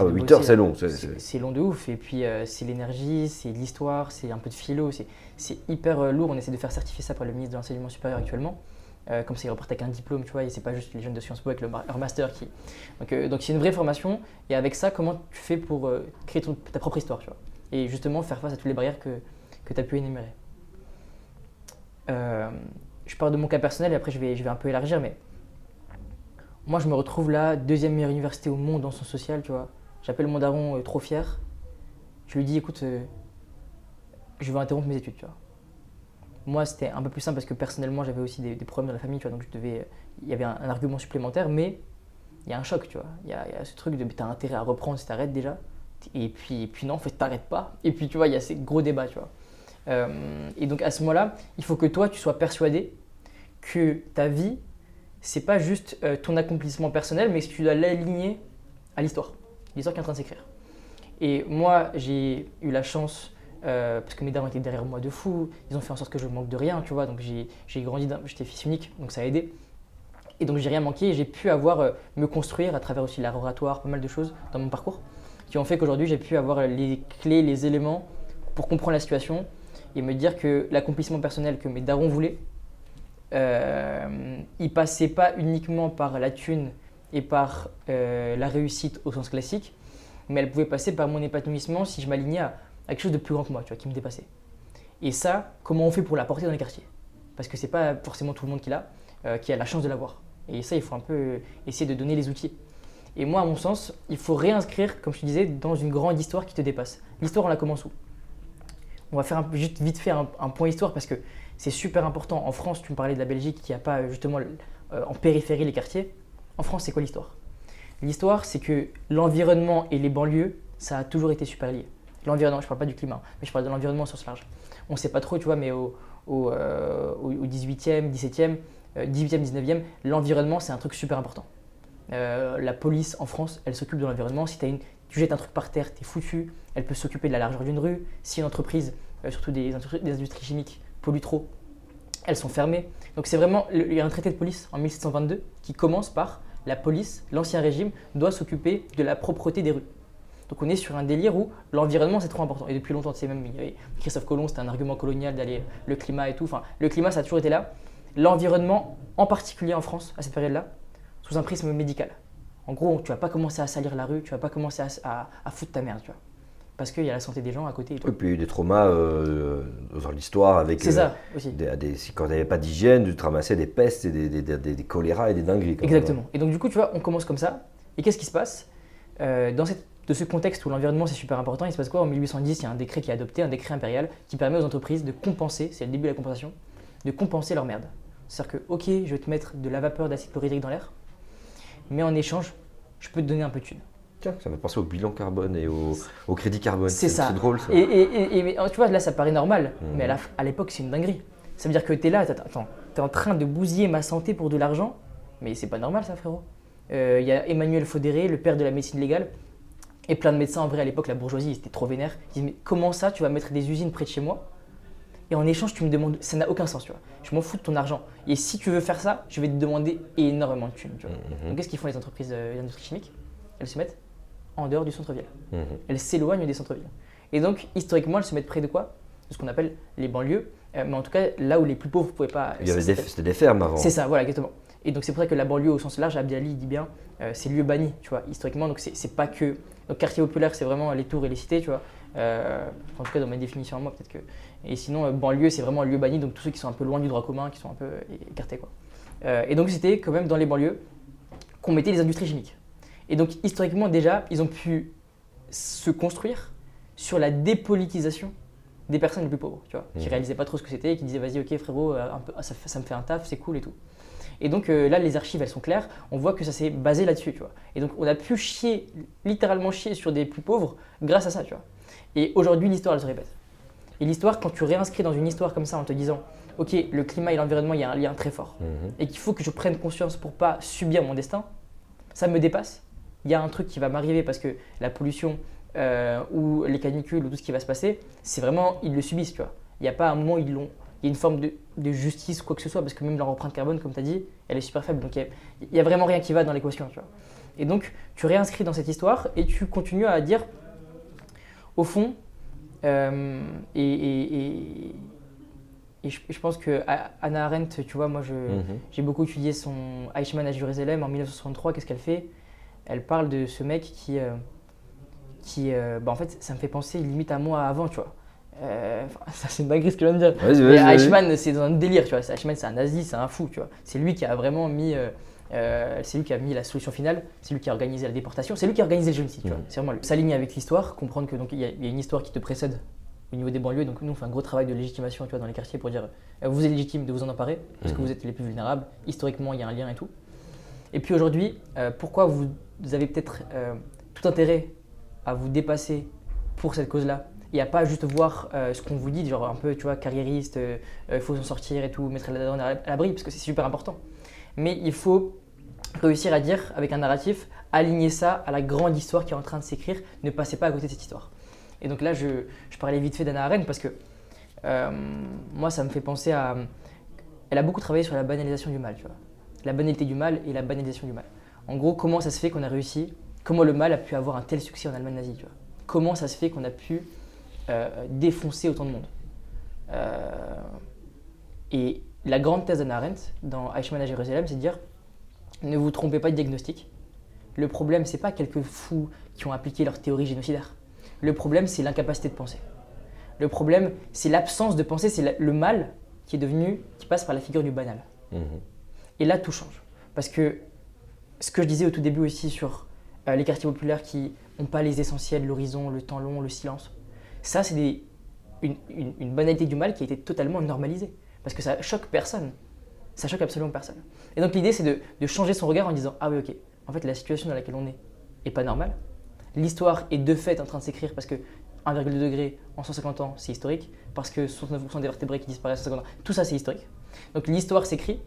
8 heures, c'est long. C'est long de ouf. Et puis, c'est l'énergie, c'est l'histoire, c'est un peu de philo. C'est hyper lourd. On essaie de faire certifier ça par le ministre de l'Enseignement supérieur actuellement. Comme ça, ils repartent avec un diplôme, tu vois. Et c'est pas juste les jeunes de Sciences Po avec leur master qui. Donc, c'est une vraie formation. Et avec ça, comment tu fais pour créer ta propre histoire, tu vois. Et justement, faire face à toutes les barrières que tu as pu énumérer. Je parle de mon cas personnel et après, je vais un peu élargir, mais. Moi, je me retrouve là, deuxième meilleure université au monde en sciences sociales, tu vois. J'appelle mon daron trop fier. Je lui dis, écoute, je vais interrompre mes études, tu vois. Moi, c'était un peu plus simple parce que personnellement, j'avais aussi des problèmes dans la famille, tu vois. Donc, il y avait un argument supplémentaire, mais il y a un choc, tu vois. Il y a ce truc de tu as intérêt à reprendre si tu arrêtes déjà. Et puis non, en fait, t'arrêtes pas. Et puis tu vois, il y a ces gros débats, tu vois. Et donc à ce moment-là, il faut que toi, tu sois persuadé que ta vie, c'est pas juste ton accomplissement personnel, mais que tu dois l'aligner à l'histoire qui est en train de s'écrire. Et moi, j'ai eu la chance, parce que mes darons étaient derrière moi de fou, ils ont fait en sorte que je ne manque de rien, tu vois. Donc j'ai grandi, j'étais fils unique, donc ça a aidé. Et donc j'ai rien manqué et j'ai pu me construire à travers aussi l'art oratoire, pas mal de choses dans mon parcours qui ont fait qu'aujourd'hui j'ai pu avoir les clés, les éléments pour comprendre la situation et me dire que l'accomplissement personnel que mes darons voulaient, il passait pas uniquement par la thune et par la réussite au sens classique, mais elle pouvait passer par mon épanouissement si je m'alignais à quelque chose de plus grand que moi, tu vois, qui me dépassait. Et ça, comment on fait pour l'apporter dans les quartiers? Parce que c'est pas forcément tout le monde qui a la chance de l'avoir. Et ça, il faut un peu essayer de donner les outils. Et moi, à mon sens, il faut réinscrire, comme je te disais, dans une grande histoire qui te dépasse. L'histoire, on la commence où? On va faire juste vite fait un point histoire parce que c'est super important. En France, tu me parlais de la Belgique qui n'a pas justement en périphérie les quartiers. En France, c'est quoi l'histoire? L'histoire, c'est que l'environnement et les banlieues, ça a toujours été super lié. L'environnement, je ne parle pas du climat, mais je parle de l'environnement au sens large. On ne sait pas trop, tu vois, mais au 18e, 17e, 18e, 19e, l'environnement, c'est un truc super important. La police en France, elle s'occupe de l'environnement. Si tu jettes un truc par terre, t'es foutu. Elle peut s'occuper de la largeur d'une rue. Si une entreprise, surtout des industries chimiques, pollue trop, elles sont fermées. Donc c'est vraiment, il y a un traité de police en 1722 qui commence par la police, l'ancien régime, doit s'occuper de la propreté des rues. Donc on est sur un délire où l'environnement c'est trop important. Et depuis longtemps, tu sais même, Christophe Colomb, c'était un argument colonial d'aller le climat et tout. Enfin, le climat ça a toujours été là. L'environnement, en particulier en France, à cette période-là, sous un prisme médical. En gros, tu vas pas commencer à salir la rue, tu vas pas commencer à foutre ta merde, tu vois. Parce qu'il y a la santé des gens à côté. Et tout. Oui, puis il y a eu des traumas dans l'histoire avec. C'est ça aussi. Quand il n'y avait pas d'hygiène, tu te ramassais des pestes et des choléras et des dingueries. Exactement. Et donc du coup, tu vois, on commence comme ça. Et qu'est-ce qui se passe de ce contexte où l'environnement c'est super important, il se passe quoi? En 1810, il y a un décret qui est adopté, un décret impérial, qui permet aux entreprises de compenser, c'est le début de la compensation, de compenser leur merde. C'est-à-dire que, ok, je vais te mettre de la vapeur d'acide chlorhydrique dans l'air, mais en échange, je peux te donner un peu de thune. Tiens, ça me fait penser au bilan carbone et au crédit carbone. C'est ça. C'est drôle ça. Et tu vois, là ça paraît normal, mais à l'époque c'est une dinguerie. Ça veut dire que tu es là, t'es en train de bousiller ma santé pour de l'argent, mais c'est pas normal ça, frérot. Il y a Emmanuel Faudéré, le père de la médecine légale, et plein de médecins en vrai à l'époque, la bourgeoisie, ils étaient trop vénères. Ils disent, mais comment ça, tu vas mettre des usines près de chez moi? Et en échange, tu me demandes, ça n'a aucun sens, tu vois. Je m'en fous de ton argent. Et si tu veux faire ça, je vais te demander énormément de thunes, tu vois. Donc qu'est-ce qu'ils font les entreprises, les industries chimiques? Elles se mettent en dehors du centre-ville. Elles s'éloignent des centres-villes. Et donc, historiquement, elles se mettent près de quoi? De ce qu'on appelle les banlieues. Mais en tout cas, là où les plus pauvres ne pouvaient pas. C'était des fermes avant. C'est ça, voilà, exactement. Et donc c'est pour ça que la banlieue au sens large, Abdelali il dit bien, c'est lieu banni, tu vois, historiquement. Donc c'est pas que. Donc quartier populaire, c'est vraiment les tours et les cités, tu vois. En tout cas dans ma définition à moi, peut-être que. Et sinon, banlieue, c'est vraiment lieu banni, donc tous ceux qui sont un peu loin du droit commun, qui sont un peu écartés, quoi. Et donc c'était quand même dans les banlieues qu'on mettait les industries chimiques. Et donc historiquement déjà, ils ont pu se construire sur la dépolitisation des personnes les plus pauvres, tu vois, qui réalisaient pas trop ce que c'était et qui disaient vas-y ok frérot, ça me fait un taf, c'est cool et tout. Et donc là les archives elles sont claires, on voit que ça s'est basé là-dessus, tu vois. Et donc on a pu littéralement chier sur des plus pauvres grâce à ça, tu vois. Et aujourd'hui l'histoire elle se répète. Et l'histoire, quand tu réinscris dans une histoire comme ça en te disant ok le climat et l'environnement il y a un lien très fort et qu'il faut que je prenne conscience pour pas subir mon destin, ça me dépasse. Il y a un truc qui va m'arriver parce que la pollution ou les canicules ou tout ce qui va se passer, c'est vraiment, ils le subissent, tu vois. Il n'y a pas un moment où il y a une forme de justice, quoi que ce soit, parce que même leur empreinte carbone, comme tu as dit, elle est super faible. Donc il n'y a vraiment rien qui va dans l'équation, tu vois. Et donc, tu réinscris dans cette histoire et tu continues à dire, au fond, et je pense que Hannah Arendt, tu vois, moi j'ai beaucoup étudié son Eichmann à Jérusalem en 1963, qu'est-ce qu'elle fait? Elle parle de ce mec qui en fait, ça me fait penser limite à moi avant, tu vois. Ça, c'est une dinguerie ce que je viens de dire. Vas-y. Eichmann, c'est dans un délire, tu vois. Eichmann, c'est un nazi, c'est un fou, tu vois. C'est lui qui a vraiment mis, c'est lui qui a mis la solution finale, c'est lui qui a organisé la déportation, c'est lui qui a organisé le génocide, tu vois. C'est vraiment lui. S'aligner avec l'histoire, comprendre que donc il y a une histoire qui te précède au niveau des banlieues. Donc nous, on fait un gros travail de légitimation, tu vois, dans les quartiers pour dire vous êtes légitime de vous en emparer parce que vous êtes les plus vulnérables. Historiquement, il y a un lien et tout. Et puis aujourd'hui, pourquoi vous avez peut-être tout intérêt à vous dépasser pour cette cause-là et à pas juste voir ce qu'on vous dit, genre un peu, tu vois, carriériste, faut s'en sortir et tout, mettre la daronne à l'abri, parce que c'est super important. Mais il faut réussir à dire, avec un narratif, aligner ça à la grande histoire qui est en train de s'écrire, ne passez pas à côté de cette histoire. Et donc là, je parlais vite fait d'Hannah Arendt parce que moi, ça me fait penser à… Elle a beaucoup travaillé sur la banalisation du mal, tu vois. La banalité du mal et la banalisation du mal. En gros, comment ça se fait qu'on a réussi, comment le mal a pu avoir un tel succès en Allemagne nazie, tu vois. Comment ça se fait qu'on a pu défoncer autant de monde. Et la grande thèse d'Hannah Arendt, dans Eichmann à Jérusalem, c'est de dire ne vous trompez pas de diagnostic. Le problème, c'est pas quelques fous qui ont appliqué leur théorie génocidaire. Le problème, c'est l'incapacité de penser. Le problème, c'est l'absence de pensée, c'est le mal qui passe par la figure du banal. Et là, tout change. Parce que ce que je disais au tout début aussi sur les quartiers populaires qui n'ont pas les essentiels, l'horizon, le temps long, le silence, ça, c'est une banalité du mal qui a été totalement normalisée. Parce que ça choque personne. Ça choque absolument personne. Et donc l'idée, c'est de changer son regard en disant « Ah oui, ok, en fait, la situation dans laquelle on est pas normale. L'histoire est de fait en train de s'écrire parce que 1,2 degré en 150 ans, c'est historique. Parce que 69% des vertébrés qui disparaissent en 150 ans, tout ça, c'est historique. Donc l'histoire s'écrit.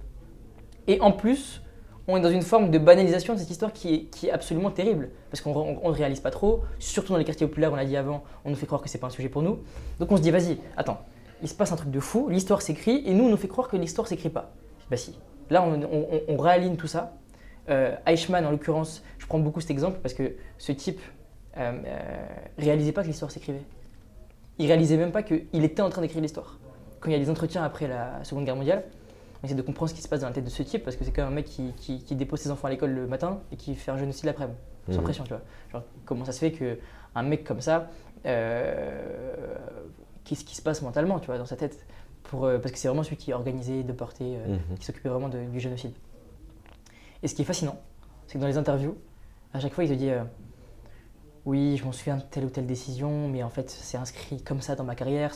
Et en plus, on est dans une forme de banalisation de cette histoire qui est absolument terrible. Parce qu'on ne réalise pas trop. Surtout dans les quartiers populaires, on l'a dit avant, on nous fait croire que c'est pas un sujet pour nous. Donc on se dit, vas-y, attends, il se passe un truc de fou, l'histoire s'écrit, et nous, on nous fait croire que l'histoire s'écrit pas. Bah si. Là, on réaligne tout ça. Eichmann, en l'occurrence, je prends beaucoup cet exemple parce que ce type réalisait pas que l'histoire s'écrivait. Il réalisait même pas qu'il était en train d'écrire l'histoire. Quand il y a des entretiens après la Seconde Guerre mondiale, on essaie de comprendre ce qui se passe dans la tête de ce type parce que c'est quand même un mec qui dépose ses enfants à l'école le matin et qui fait un génocide l'après-midi, sans pression, tu vois. Genre, comment ça se fait qu'un mec comme ça, qu'est-ce qui se passe mentalement, tu vois, dans sa tête parce que c'est vraiment celui qui est organisé, déporté, qui s'occupait vraiment du génocide. Et ce qui est fascinant, c'est que dans les interviews, à chaque fois, il te dit oui, je m'en souviens de telle ou telle décision, mais en fait, c'est inscrit comme ça dans ma carrière,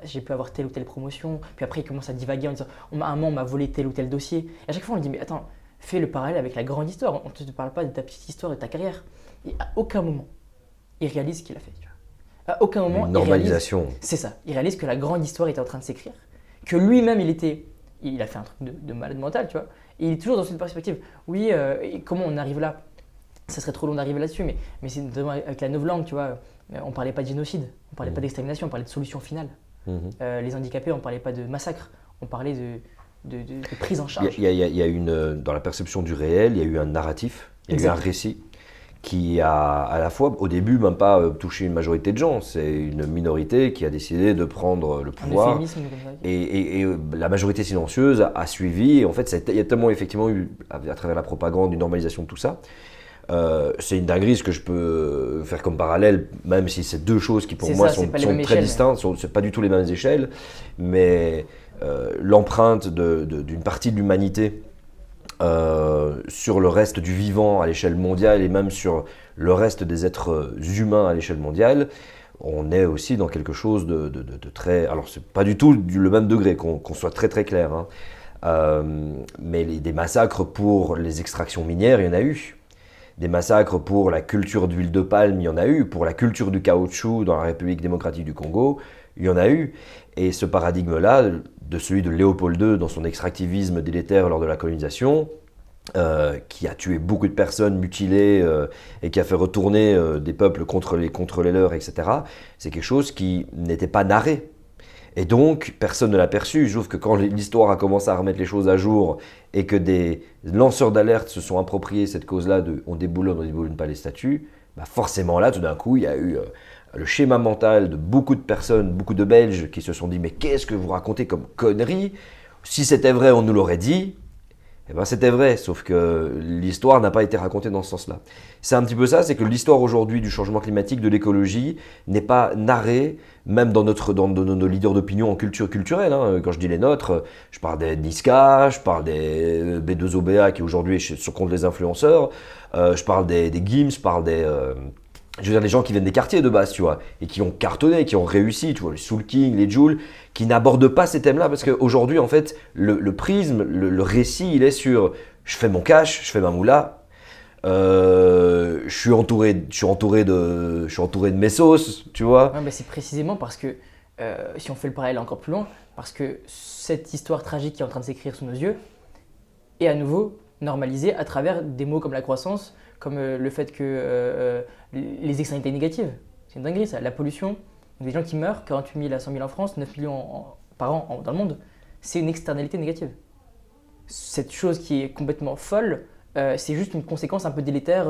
j'ai pu avoir telle ou telle promotion. Puis après, il commence à divaguer en disant à un moment, on m'a volé tel ou tel dossier. Et à chaque fois, on lui dit mais attends, fais le parallèle avec la grande histoire. On ne te parle pas de ta petite histoire, de ta carrière. Et à aucun moment, il réalise ce qu'il a fait. Tu vois. À aucun moment, une normalisation. C'est ça. Il réalise que la grande histoire était en train de s'écrire, que lui-même, il a fait un truc de malade mental, tu vois. Et il est toujours dans cette perspective. Oui, et comment on arrive là? Ça serait trop long d'arriver là-dessus, mais c'est notamment avec la novlangue, tu vois. On parlait pas de génocide, on parlait pas d'extermination, on parlait de solution finale. Les handicapés, on parlait pas de massacre, on parlait de prise en charge. Il y a dans la perception du réel, il y a eu un narratif, il y a eu un récit qui a à la fois, au début, même pas touché une majorité de gens. C'est une minorité qui a décidé de prendre le pouvoir. Un euphémisme comme ça. Et la majorité silencieuse a suivi. Et en fait, il y a tellement effectivement eu, à travers la propagande, une normalisation de tout ça. C'est une dinguerie ce que je peux faire comme parallèle, même si c'est deux choses qui pour moi sont très distinctes, c'est pas du tout les mêmes échelles, mais l'empreinte d'une partie de l'humanité sur le reste du vivant à l'échelle mondiale et même sur le reste des êtres humains à l'échelle mondiale, on est aussi dans quelque chose de très… Alors c'est pas du tout le même degré, qu'on soit très très clair, hein. Mais des massacres pour les extractions minières, il y en a eu. Des massacres pour la culture d'huile de palme, il y en a eu. Pour la culture du caoutchouc dans la République démocratique du Congo, il y en a eu. Et ce paradigme-là, de celui de Léopold II dans son extractivisme délétère lors de la colonisation, qui a tué beaucoup de personnes, mutilées, et qui a fait retourner des peuples contre les leurs, etc., c'est quelque chose qui n'était pas narré. Et donc, personne ne l'a perçu. Je trouve que quand l'histoire a commencé à remettre les choses à jour et que des lanceurs d'alerte se sont appropriés cette cause-là de on déboulonne pas les statues, bah forcément là, tout d'un coup, il y a eu le schéma mental de beaucoup de personnes, beaucoup de Belges qui se sont dit « Mais qu'est-ce que vous racontez comme connerie? Si c'était vrai, on nous l'aurait dit. » Eh ben c'était vrai, sauf que l'histoire n'a pas été racontée dans ce sens-là. C'est un petit peu ça, c'est que l'histoire aujourd'hui du changement climatique, de l'écologie, n'est pas narrée, même dans nos leaders d'opinion en culture culturelle. Hein. Quand je dis les nôtres, je parle des Niska, je parle des B2OBA qui aujourd'hui sont contre les influenceurs, je parle des Gims, je parle je veux dire, les gens qui viennent des quartiers de base, tu vois, et qui ont cartonné, qui ont réussi, tu vois, les Soul King, les Jul, qui n'abordent pas ces thèmes-là, parce qu'aujourd'hui, en fait, le prisme, le récit, il est sur je fais mon cash, je fais ma moula, je suis entouré de mes sauces, tu vois. Ouais, mais c'est précisément parce que, si on fait le parallèle encore plus loin, parce que cette histoire tragique qui est en train de s'écrire sous nos yeux est à nouveau normalisée à travers des mots comme la croissance, comme le fait que les externalités négatives, c'est une dinguerie ça, la pollution, des gens qui meurent, 48 000 à 100 000 en France, 9 millions par an dans le monde, c'est une externalité négative. Cette chose qui est complètement folle, c'est juste une conséquence un peu délétère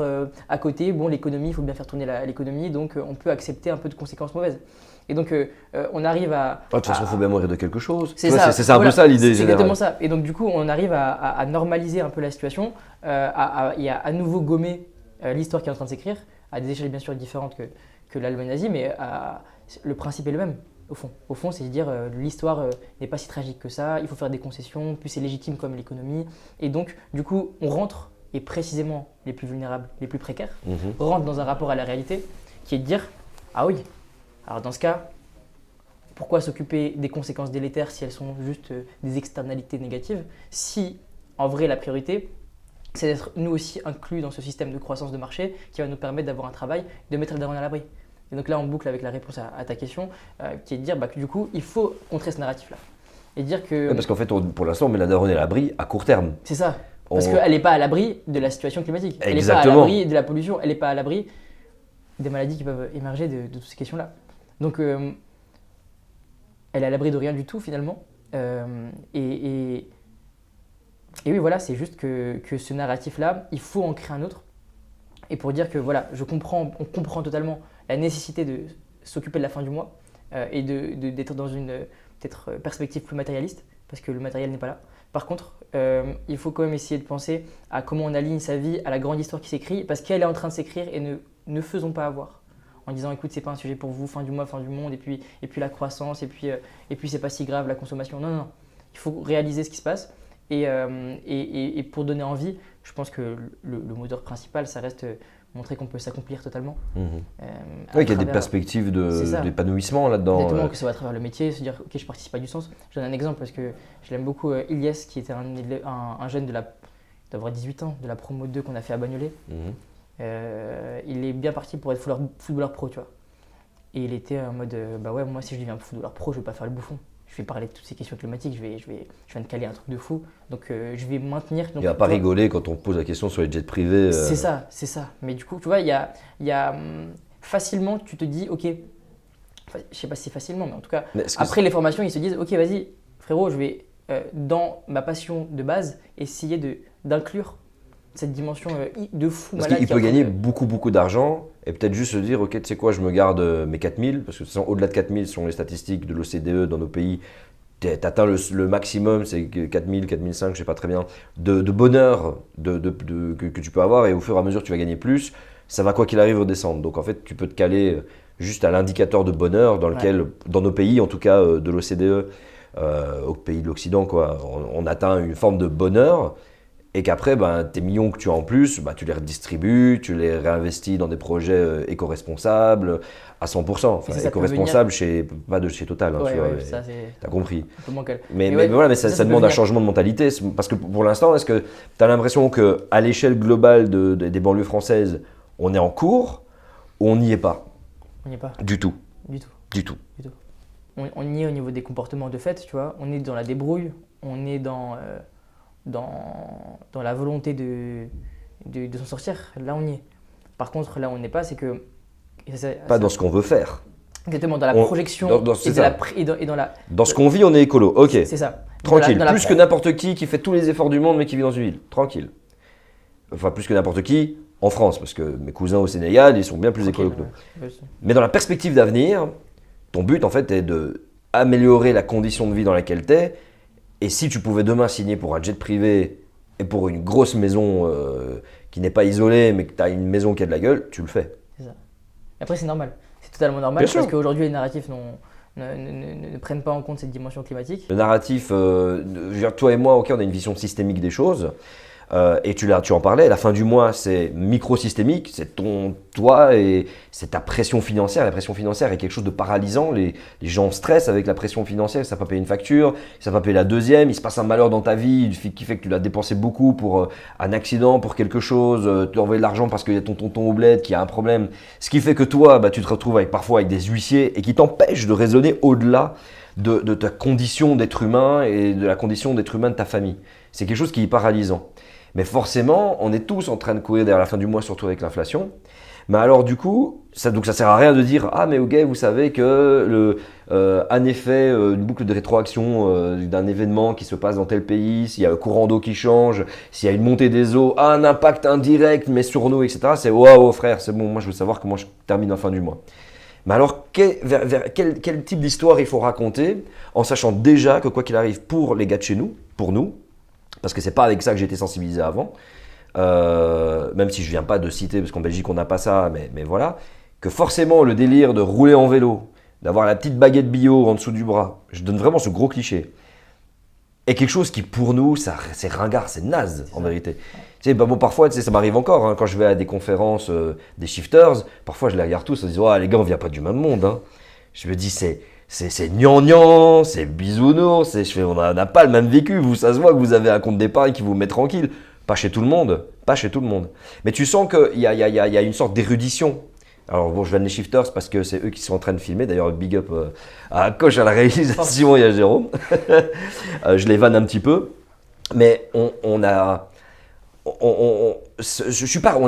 à côté. Bon, l'économie, il faut bien faire tourner l'économie, donc on peut accepter un peu de conséquences mauvaises. Et donc, on arrive à. De toute façon, il faut bien mourir de quelque chose. C'est ça, c'est un peu ça l'idée c'est générale. exactement ça. Et donc, du coup, on arrive à normaliser un peu la situation, et à nouveau gommer l'histoire qui est en train de s'écrire, à des échelles bien sûr différentes que l'Allemagne nazie, mais le principe est le même. Au fond, c'est de dire l'histoire n'est pas si tragique que ça, il faut faire des concessions, plus c'est légitime comme l'économie. Et donc, du coup, on rentre, et précisément les plus vulnérables, les plus précaires, rentrent dans un rapport à la réalité qui est de dire ah oui, alors dans ce cas, pourquoi s'occuper des conséquences délétères si elles sont juste des externalités négatives, si en vrai la priorité, c'est d'être nous aussi inclus dans ce système de croissance de marché qui va nous permettre d'avoir un travail, de mettre les darons à l'abri. Et donc là, on boucle avec la réponse à ta question, qui est de dire que du coup, il faut contrer ce narratif-là. Et dire que. Ouais, parce qu'en fait, pour l'instant, on met la daronne à l'abri à court terme. C'est ça. Parce qu'elle n'est pas à l'abri de la situation climatique. Elle n'est pas à Exactement. l'abri de la pollution. Elle n'est pas à l'abri des maladies qui peuvent émerger de toutes ces questions-là. Donc, elle est à l'abri de rien du tout, finalement. Et oui, voilà, c'est juste que ce narratif-là, il faut en créer un autre. Et pour dire que, voilà, on comprend totalement la nécessité de s'occuper de la fin du mois et d'être dans une peut-être perspective plus matérialiste, parce que le matériel n'est pas là. Par contre, il faut quand même essayer de penser à comment on aligne sa vie à la grande histoire qui s'écrit, parce qu'elle est en train de s'écrire et ne faisons pas avoir. En disant, écoute, c'est pas un sujet pour vous, fin du mois, fin du monde, et puis la croissance, et puis c'est pas si grave la consommation. Non, non, non. Il faut réaliser ce qui se passe. Et pour donner envie, je pense que le moteur principal, ça reste montrer qu'on peut s'accomplir totalement. Oui, qu'il y a des perspectives d'épanouissement là-dedans. Exactement, que ça va à travers le métier, se dire ok, je participe à du sens. Je donne un exemple parce que je l'aime beaucoup, Ilyes, qui était un jeune d'avoir 18 ans, de la promo 2 qu'on a fait à Bagnolet. Il est bien parti pour être footballeur pro, tu vois. Et il était en mode bah ouais, moi si je deviens footballeur pro, je vais pas faire le bouffon. Je vais parler de toutes ces questions climatiques, je viens de caler un truc de fou. Donc je vais maintenir. Donc, il va pas rigoler quand on pose la question sur les jets privés. C'est ça. Mais du coup, tu vois, il y a facilement, tu te dis, ok, je sais pas si facilement, mais en tout cas, après les formations, ils se disent, ok, vas-y, frérot, je vais, dans ma passion de base, essayer d'inclure cette dimension de fou parce malade. qu'il peut gagner beaucoup d'argent et peut-être juste se dire, ok, tu sais quoi, je me garde mes 4000, parce que au-delà de 4000 sont les statistiques de l'OCDE dans nos pays. Tu atteins le maximum, c'est 4000, 4005, je sais pas très bien, de bonheur que tu peux avoir, et au fur et à mesure tu vas gagner plus, ça va quoi qu'il arrive redescendre. Donc en fait, tu peux te caler juste à l'indicateur de bonheur dans lequel, dans nos pays, en tout cas de l'OCDE, au pays de l'Occident, quoi, on atteint une forme de bonheur. Et qu'après, tes millions que tu as en plus, tu les redistribues, tu les réinvestis dans des projets éco-responsables à 100%. Enfin, éco-responsable, pas de chez Total, ouais, tu as compris. Mais ça demande un changement de mentalité. Parce que pour l'instant, est-ce que tu as l'impression qu'à l'échelle globale des banlieues françaises, on est en cours ou on n'y est pas? On n'y est pas. Du tout. On y est au niveau des comportements de fait, tu vois. On est dans la débrouille, on est dans la volonté de s'en sortir, là on y est. Par contre, là où on n'est pas, c'est que... Pas dans ce qu'on veut faire. Exactement, dans la projection dans ce qu'on vit, on est écolo, ok. C'est ça. Tranquille, plus que n'importe qui fait tous les efforts du monde mais qui vit dans une ville, tranquille. Enfin, plus que n'importe qui en France, parce que mes cousins au Sénégal, ils sont bien plus écolos que nous. Mais dans la perspective d'avenir, ton but en fait est d'améliorer la condition de vie dans laquelle tu es. Et si tu pouvais demain signer pour un jet privé et pour une grosse maison qui n'est pas isolée, mais que tu as une maison qui a de la gueule, tu le fais. C'est ça. Et après, c'est normal. C'est totalement normal parce qu'aujourd'hui, les narratifs ne prennent pas en compte cette dimension climatique. Le narratif, toi et moi, ok, on a une vision systémique des choses. Et tu en parlais, la fin du mois, c'est microsystémique, c'est toi et c'est ta pression financière. La pression financière est quelque chose de paralysant. Les gens stressent avec la pression financière, ils ne savent pas payer une facture, ils ne savent pas payer la deuxième, il se passe un malheur dans ta vie qui fait que tu l'as dépensé beaucoup pour un accident, pour quelque chose, tu dois envoyer de l'argent parce qu'il y a ton tonton au bled qui a un problème. Ce qui fait que toi, tu te retrouves parfois avec des huissiers et qui t'empêchent de raisonner au-delà de ta condition d'être humain et de la condition d'être humain de ta famille. C'est quelque chose qui est paralysant. Mais forcément, on est tous en train de courir derrière la fin du mois, surtout avec l'inflation. Mais alors du coup, ça sert à rien de dire ah mais ok, vous savez que un effet, une boucle de rétroaction d'un événement qui se passe dans tel pays, s'il y a un courant d'eau qui change, s'il y a une montée des eaux, a un impact indirect mais sur nous, etc. C'est waouh frère, c'est bon, moi je veux savoir comment je termine la fin du mois. Mais alors quel type d'histoire il faut raconter en sachant déjà que quoi qu'il arrive pour les gars de chez nous, pour nous, parce que c'est pas avec ça que j'ai été sensibilisé avant, même si je viens pas de citer, parce qu'en Belgique on n'a pas ça, mais voilà, que forcément le délire de rouler en vélo, d'avoir la petite baguette bio en dessous du bras, je donne vraiment ce gros cliché, est quelque chose qui pour nous, c'est ringard, c'est naze en vérité. Tu sais, bon, parfois, tu sais, ça m'arrive encore, hein, quand je vais à des conférences des shifters, parfois je les regarde tous, ils disent oh, les gars, on vient pas du même monde. Hein. Je me dis c'est gnangnan, c'est bisounours, on n'a pas le même vécu. Vous, ça se voit que vous avez un compte d'épargne qui vous met tranquille. Pas chez tout le monde, pas chez tout le monde. Mais tu sens qu'il y a une sorte d'érudition. Alors bon, je viens de les shifters parce que c'est eux qui sont en train de filmer. D'ailleurs, big up à Coche à la réalisation et à Jérôme. Je les vanne un petit peu. Mais on n'est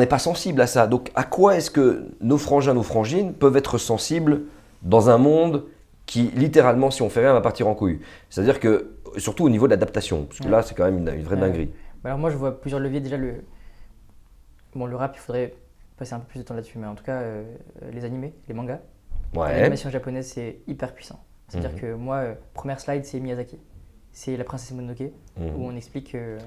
pas sensible à ça. Donc à quoi est-ce que nos frangins, nos frangines peuvent être sensibles dans un monde qui, littéralement, si on fait rien, va partir en couille. C'est-à-dire que, surtout au niveau de l'adaptation, parce que là, c'est quand même une vraie dinguerie. Alors moi, je vois plusieurs leviers. Déjà, le rap, il faudrait passer un peu plus de temps là-dessus, mais en tout cas, les animés, les mangas. Ouais. L'animation japonaise, c'est hyper puissant. C'est-à-dire que moi, première slide, c'est Miyazaki. C'est La Princesse Mononoke, où on explique qu'il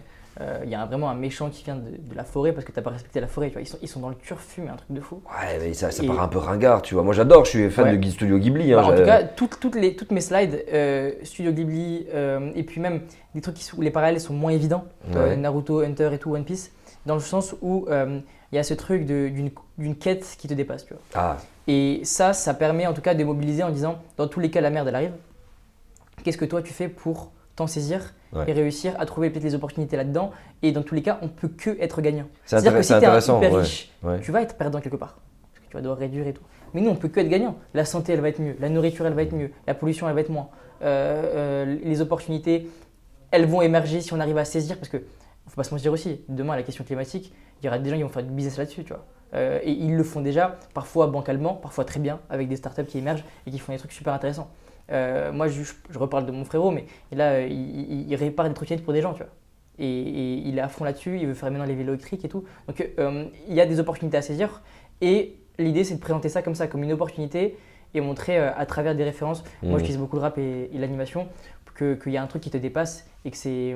y a vraiment un méchant qui vient de la forêt parce que tu n'as pas respecté la forêt. Tu vois. Ils sont dans le turfu, mais un truc de fou. Ouais, mais ça paraît un peu ringard, tu vois. Moi, j'adore, je suis fan de Studio Ghibli. Hein, en tout cas, toutes mes slides, Studio Ghibli, et puis même des trucs où les parallèles sont moins évidents, Naruto, Hunter et tout, One Piece, dans le sens où il y a ce truc d'une quête qui te dépasse. Tu vois. Ah. Et ça permet en tout cas de mobiliser en disant, dans tous les cas, la merde, elle arrive. Qu'est-ce que toi, tu fais pour t'en saisir et réussir à trouver peut-être les opportunités là-dedans. Et dans tous les cas, on ne peut que être gagnant. C'est-à-dire que si tu es un hyper riche, tu vas être perdant quelque part. Parce que tu vas devoir réduire et tout. Mais nous, on ne peut que être gagnant. La santé, elle va être mieux. La nourriture, elle va être mieux. La pollution, elle va être moins. Les opportunités, elles vont émerger si on arrive à saisir. Parce qu'il ne faut pas se mentir aussi. Demain, la question climatique, il y aura des gens qui vont faire du business là-dessus. Tu vois. Et ils le font déjà, parfois bancalement, parfois très bien, avec des startups qui émergent et qui font des trucs super intéressants. Moi, je reparle de mon frérot, mais là, il répare des trottinettes pour des gens, tu vois. Et il est à fond là-dessus, il veut faire maintenant les vélos électriques et tout. Donc, il y a des opportunités à saisir. Et l'idée, c'est de présenter ça comme une opportunité et montrer à travers des références. Moi, j'utilise beaucoup le rap et l'animation, qu'il y a un truc qui te dépasse et que c'est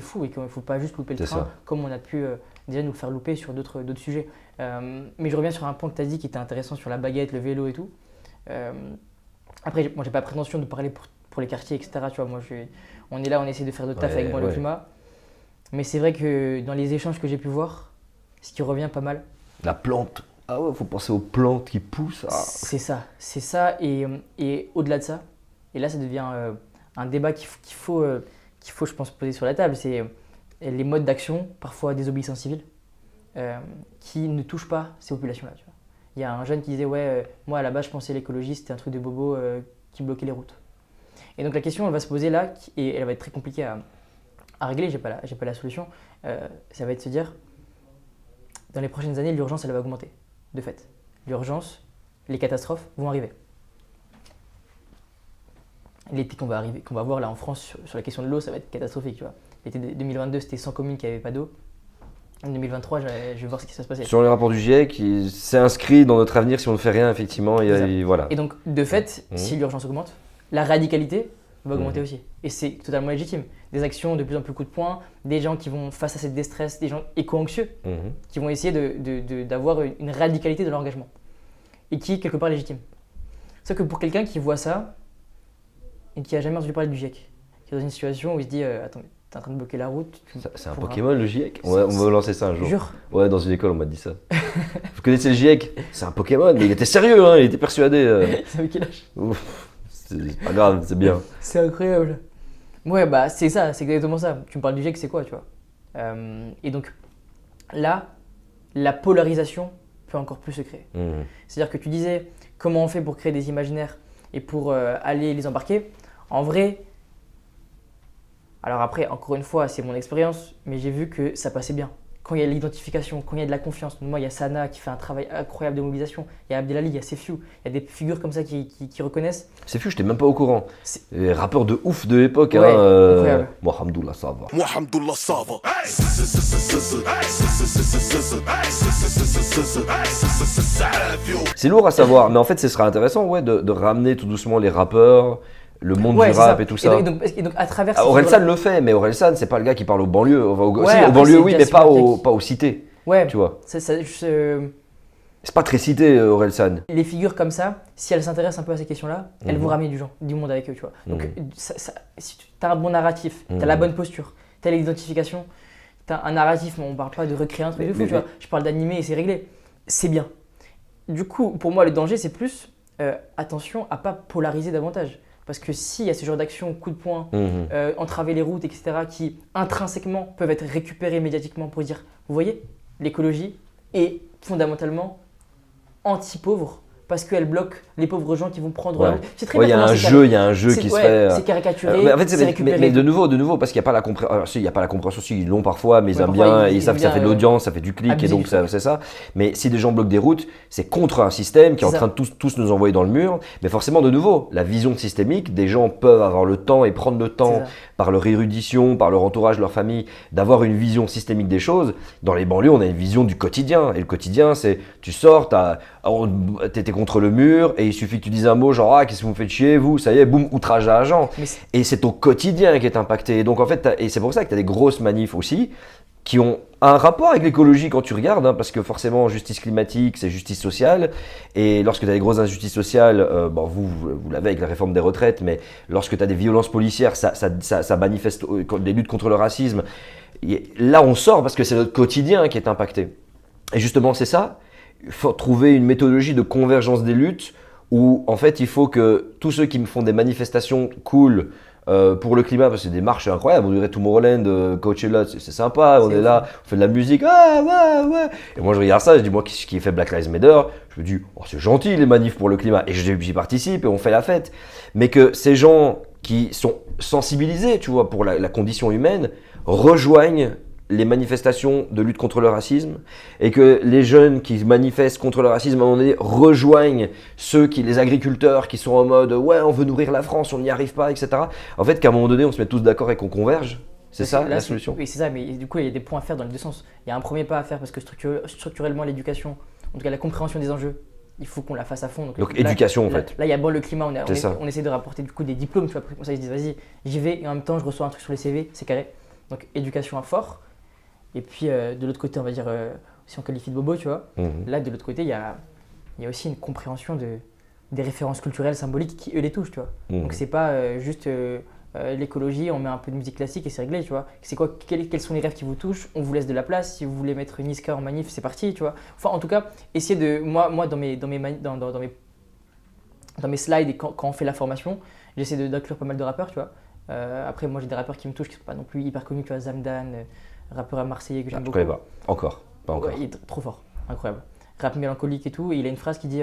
fou et qu'il ne faut pas juste louper le train, comme on a pu déjà nous le faire louper sur d'autres sujets. Mais je reviens sur un point que tu as dit qui était intéressant sur la baguette, le vélo et tout. Après, moi, j'ai pas prétention de parler pour les quartiers, etc. Tu vois, moi, on est là, on essaie de faire de taf avec moi le climat. Mais c'est vrai que dans les échanges que j'ai pu voir, ce qui revient pas mal. La plante. Ah ouais, faut penser aux plantes qui poussent. Ah. C'est ça. Et au-delà de ça, et là, ça devient un débat qu'il faut, je pense, poser sur la table. C'est les modes d'action, parfois désobéissance civile, qui ne touchent pas ces populations-là. Tu vois. Il y a un jeune qui disait moi à la base je pensais l'écologie c'était un truc de bobo qui bloquait les routes. Et donc la question elle va se poser là et elle va être très compliquée à régler, j'ai pas la solution. Ça va être de se dire dans les prochaines années l'urgence elle va augmenter. De fait, l'urgence, les catastrophes vont arriver. L'été qu'on va voir là en France sur la question de l'eau ça va être catastrophique. Tu vois. L'été 2022 c'était 100 communes qui n'avaient pas d'eau. En 2023, je vais voir ce qui va se passer. Sur le rapport du GIEC, c'est inscrit dans notre avenir si on ne fait rien, effectivement. Et voilà. Et donc, de fait, si l'urgence augmente, la radicalité va augmenter aussi. Et c'est totalement légitime. Des actions de plus en plus coup de poing, des gens qui vont face à cette détresse, des gens éco-anxieux, qui vont essayer d'avoir une radicalité de leur engagement. Et qui est quelque part légitime. Sauf que pour quelqu'un qui voit ça, et qui n'a jamais entendu parler du GIEC, qui est dans une situation où il se dit attends, t'es en train de bloquer la route. C'est un Pokémon le GIEC? On va lancer ça un jour. Jure. Ouais, dans une école on m'a dit ça. Vous connaissez le GIEC? C'est un Pokémon, mais il était sérieux, hein, il était persuadé. Ça veut quel âge? C'est pas grave, c'est bien. C'est incroyable. Ouais, bah c'est ça, c'est exactement ça. Tu me parles du GIEC, c'est quoi, tu vois? Et donc là, la polarisation peut encore plus se créer. C'est-à-dire que tu disais comment on fait pour créer des imaginaires et pour aller les embarquer. En vrai, alors après, encore une fois, c'est mon expérience, mais j'ai vu que ça passait bien. Quand il y a l'identification, quand il y a de la confiance. Moi, il y a Sana qui fait un travail incroyable de mobilisation. Il y a Abdelali, il y a Sefiu. Il y a des figures comme ça qui reconnaissent. Sefiu, j'étais même pas au courant. Les rappeurs de ouf de l'époque. Ouais, incroyable. Moi, Hamdoullah, ça va. Moi, Hamdoullah, ça va. C'est lourd à savoir, mais en fait, ce serait intéressant ouais, de ramener tout doucement les rappeurs, le monde du rap et tout ça. Et donc à travers Orelsan le fait, mais Orelsan, c'est pas le gars qui parle aux banlieues. Ouais, si, aux banlieues, oui, mais pas aux cités. Ouais, tu vois. C'est pas très cité, Orelsan. Les figures comme ça, si elles s'intéressent un peu à ces questions-là, elles vont ramener du monde avec eux, tu vois. Donc, si tu as un bon narratif, tu as la bonne posture, tu as l'identification, tu as un narratif, mais on parle pas de recréer un truc de fou, tu vois. Je parle d'animer et c'est réglé. C'est bien. Du coup, pour moi, le danger, c'est plus attention à pas polariser davantage. Parce que s'il y a ce genre d'action, coup de poing, entraver les routes, etc., qui intrinsèquement peuvent être récupérés médiatiquement pour dire, vous voyez, l'écologie est fondamentalement anti-pauvre parce qu'elle bloque les pauvres gens qui vont prendre. Ouais. C'est très il y a un jeu qui se fait. C'est caricaturé. Mais en fait, c'est récupéré. mais de nouveau, parce qu'il n'y a pas la compréhension. Il n'y a pas la compréhension. Si, ils l'ont parfois, mais ils aiment bien. Ils savent que ça fait de l'audience, ça fait du clic, et donc c'est ça. Mais si des gens bloquent des routes, c'est contre un système qui est en train de tous nous envoyer dans le mur. Mais forcément, de nouveau, la vision systémique, des gens peuvent avoir le temps et prendre le temps par leur érudition, par leur entourage, leur famille, d'avoir une vision systémique des choses. Dans les banlieues, on a une vision du quotidien. Et le quotidien, c'est tu sors, t'étais contre le mur et il suffit que tu dises un mot genre ah qu'est-ce que vous me faites chier vous, ça y est, boum, outrage à agent. Et c'est ton quotidien qui est impacté. Et donc en fait, et c'est pour ça que tu as des grosses manifs aussi qui ont un rapport avec l'écologie quand tu regardes, hein, parce que forcément justice climatique c'est justice sociale, et lorsque tu as des grosses injustices sociales, vous l'avez avec la réforme des retraites, mais lorsque tu as des violences policières, ça manifeste des luttes contre le racisme. Et là on sort parce que c'est notre quotidien qui est impacté. Et justement c'est ça, il faut trouver une méthodologie de convergence des luttes où en fait il faut que tous ceux qui me font des manifestations cool pour le climat, parce que c'est des marches incroyables, on dirait Tomorrowland, Coachella, c'est sympa, on est là, on fait de la musique, ouais. Et moi je regarde ça, je dis moi qui fait Black Lives Matter, je me dis oh c'est gentil les manifs pour le climat, et j'y participe et on fait la fête. Mais que ces gens qui sont sensibilisés, tu vois, pour la condition humaine, rejoignent les manifestations de lutte contre le racisme et que les jeunes qui manifestent contre le racisme à un moment donné rejoignent les agriculteurs qui sont en mode ouais on veut nourrir la France, on n'y arrive pas, etc. En fait qu'à un moment donné on se met tous d'accord et qu'on converge, c'est ça la solution. Oui c'est ça, mais du coup il y a des points à faire dans les deux sens. Il y a un premier pas à faire parce que structurellement l'éducation, en tout cas la compréhension des enjeux, il faut qu'on la fasse à fond. Donc éducation en fait. Là il y a le climat, on essaie de rapporter du coup des diplômes, tu vois, comme ça ils se disent vas-y j'y vais et en même temps je reçois un truc sur les CV, c'est carré. Donc éducation à fort. Et puis de l'autre côté, on va dire, si on qualifie de bobo, tu vois, là de l'autre côté, il y a aussi une compréhension des références culturelles, symboliques qui eux les touchent, tu vois. Donc c'est pas juste l'écologie, on met un peu de musique classique et c'est réglé, tu vois. C'est quoi, quels sont les rêves qui vous touchent, on vous laisse de la place, si vous voulez mettre Niska en manif, c'est parti, tu vois. Enfin en tout cas, essayez de, moi dans mes slides et quand on fait la formation, j'essaie d'inclure pas mal de rappeurs, tu vois. Après moi j'ai des rappeurs qui me touchent, qui sont pas non plus hyper connus, tu vois, Zamdan, rappeur marseillais que j'aime beaucoup. Je connais pas. Encore. Pas encore. Ouais, il est trop fort, incroyable. Rap mélancolique et tout. Et il a une phrase qui dit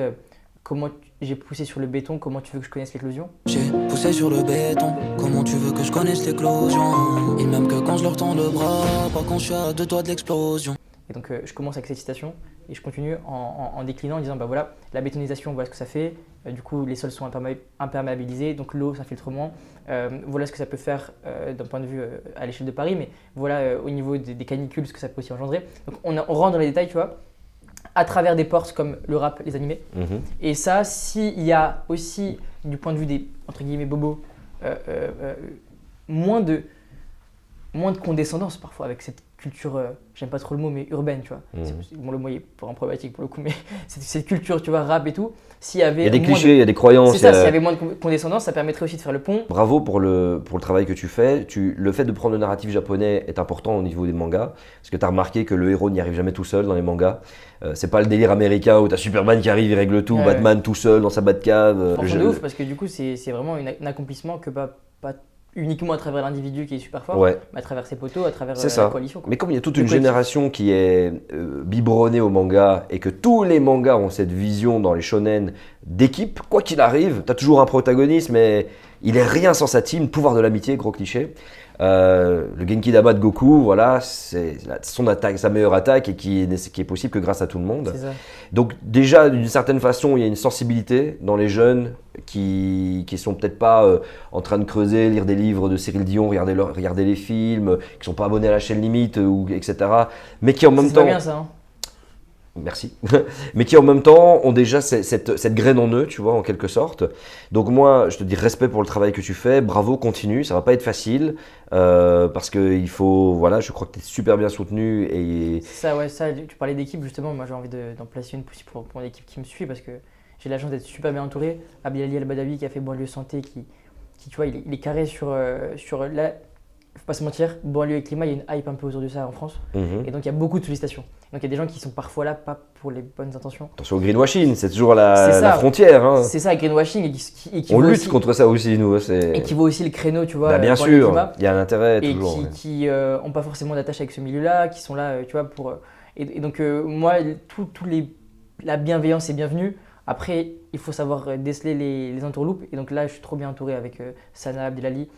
comment j'ai poussé sur le béton, comment tu veux que je connaisse l'éclosion? J'ai poussé sur le béton, comment tu veux que je connaisse l'éclosion? Ils m'aiment que quand je leur tends le bras, pas quand je suis à 2 doigts de l'explosion. Et donc je commence avec cette citation et je continue en déclinant en disant bah voilà, la bétonisation, voilà ce que ça fait. Du coup, les sols sont imperméabilisés, donc l'eau s'infiltre moins. Voilà ce que ça peut faire d'un point de vue à l'échelle de Paris, mais voilà au niveau des canicules, ce que ça peut aussi engendrer. Donc on rentre dans les détails, tu vois, à travers des portes comme le rap, les animés. Et ça, s'il y a aussi, du point de vue des, entre guillemets, bobos, moins moins de condescendance parfois avec cette culture, j'aime pas trop le mot, mais urbaine, tu vois. Bon, le mot est pas un problématique pour le coup, mais cette culture, tu vois, rap et tout. S'il y avait Il y a des moins clichés, il y a des croyances. C'est ça, s'il y avait moins de condescendance, ça permettrait aussi de faire le pont. Bravo pour le travail que tu fais. Le fait de prendre le narratif japonais est important au niveau des mangas. Parce que tu as remarqué que le héros n'y arrive jamais tout seul dans les mangas. C'est pas le délire américain où tu as Superman qui arrive, il règle tout, Batman tout seul dans sa Batcave. Franchement, de ouf, parce que du coup, c'est vraiment un accomplissement que pas uniquement à travers l'individu qui est super fort, mais à travers ses potos, à travers la coalition. Mais comme il y a toute une génération qui est biberonnée au manga et que tous les mangas ont cette vision dans les shonen d'équipe, quoi qu'il arrive, tu as toujours un protagoniste, mais il est rien sans sa team, pouvoir de l'amitié, gros cliché. Le Genki Dama de Goku, voilà, c'est son attaque, sa meilleure attaque et qui est possible que grâce à tout le monde. C'est ça. Donc déjà, d'une certaine façon, il y a une sensibilité dans les jeunes qui sont peut-être pas en train de creuser, lire des livres de Cyril Dion, regarder les films, qui sont pas abonnés à la chaîne Limite, etc. Mais qui en même temps... C'est pas bien ça, hein. Merci. Mais qui en même temps ont déjà cette graine en eux, tu vois, en quelque sorte. Donc moi, je te dis respect pour le travail que tu fais, bravo, continue, ça va pas être facile, parce que il faut, voilà, je crois que tu es super bien soutenu. Et... Ça, tu parlais d'équipe, justement, moi j'ai envie d'en placer une pour l'équipe qui me suit, parce que j'ai la chance d'être super bien entouré. Abdelali Al-Badawi qui a fait Banlieue Santé, qui tu vois, il est carré sur la... Faut pas se mentir, banlieue et climat, il y a une hype un peu autour de ça en France. Et donc il y a beaucoup de sollicitations. Donc il y a des gens qui sont parfois là, pas pour les bonnes intentions. Attention au greenwashing, c'est toujours la frontière. Hein. C'est ça, le greenwashing. Et qui on lutte aussi, contre ça aussi, nous. Et qui vaut aussi le créneau, tu vois. Bien sûr, il y a un intérêt et toujours. Et qui n'ont pas forcément d'attache avec ce milieu-là, qui sont là, tu vois, pour... Et donc moi, la bienveillance est bienvenue. Après, il faut savoir déceler les entourloupes. Et donc là, je suis trop bien entouré avec Sana, Abdelali.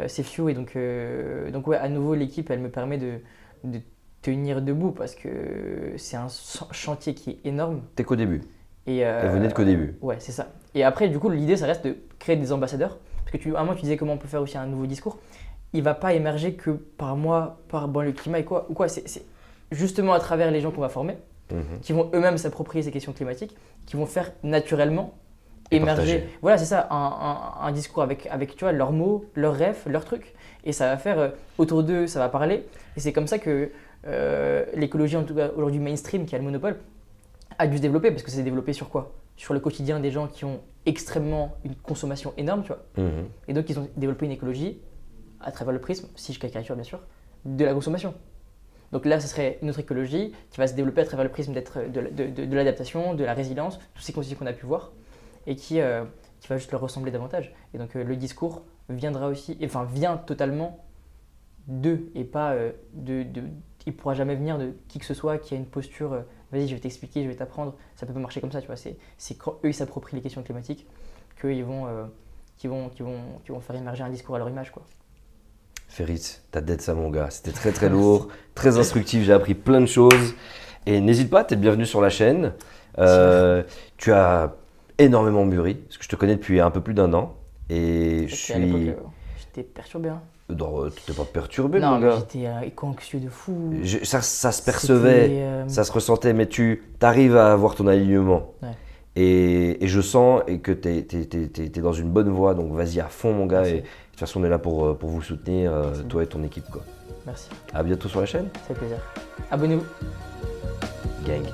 C'est Few et donc ouais, à nouveau l'équipe elle me permet de tenir debout parce que c'est un chantier qui est énorme. T'es qu'au début. Et vous n'êtes qu'au début. Ouais, c'est ça. Et après du coup l'idée ça reste de créer des ambassadeurs parce que à un moment tu disais comment on peut faire aussi un nouveau discours. Il va pas émerger que par moi, par le climat et quoi ou quoi. C'est justement à travers les gens qu'on va former qui vont eux-mêmes s'approprier ces questions climatiques, qui vont faire naturellement émerger, voilà c'est ça, un discours avec tu vois, leurs mots, leurs rêves, leurs trucs, et ça va faire autour d'eux, ça va parler, et c'est comme ça que l'écologie, en tout cas aujourd'hui mainstream, qui a le monopole, a dû se développer, parce que c'est développé sur quoi? Sur le quotidien des gens qui ont extrêmement une consommation énorme, tu vois, et donc ils ont développé une écologie à travers le prisme, si je caricature bien sûr, de la consommation. Donc là, ce serait une autre écologie qui va se développer à travers le prisme de l'adaptation, de la résilience, tous ces concepts qu'on a pu voir, et qui va juste leur ressembler davantage. Et donc le discours viendra aussi, vient totalement d'eux et pas il pourra jamais venir de qui que ce soit qui a une posture vas-y je vais t'expliquer, je vais t'apprendre, ça peut pas marcher comme ça, tu vois. C'est quand eux ils s'approprient les questions climatiques qu'ils vont faire émerger un discours à leur image, quoi. Ferit, t'as dead ça mon gars, c'était très très lourd, très instructif, j'ai appris plein de choses et n'hésite pas, t'es bienvenu sur la chaîne. Tu as énormément mûri, parce que je te connais depuis un peu plus d'1 an et je suis... À l'époque, j'étais perturbé. Hein. Non, tu t'es pas perturbé non, mon gars. J'étais éco-anxieux de fou. Ça se percevait, ça se ressentait, mais tu arrives à avoir ton alignement. Ouais. Et je sens que t'es dans une bonne voie, donc vas-y à fond mon gars. Merci. Et de toute façon on est là pour vous soutenir, toi et ton équipe, quoi. Merci. À bientôt sur la chaîne. Ça fait plaisir. Abonnez-vous. Gang.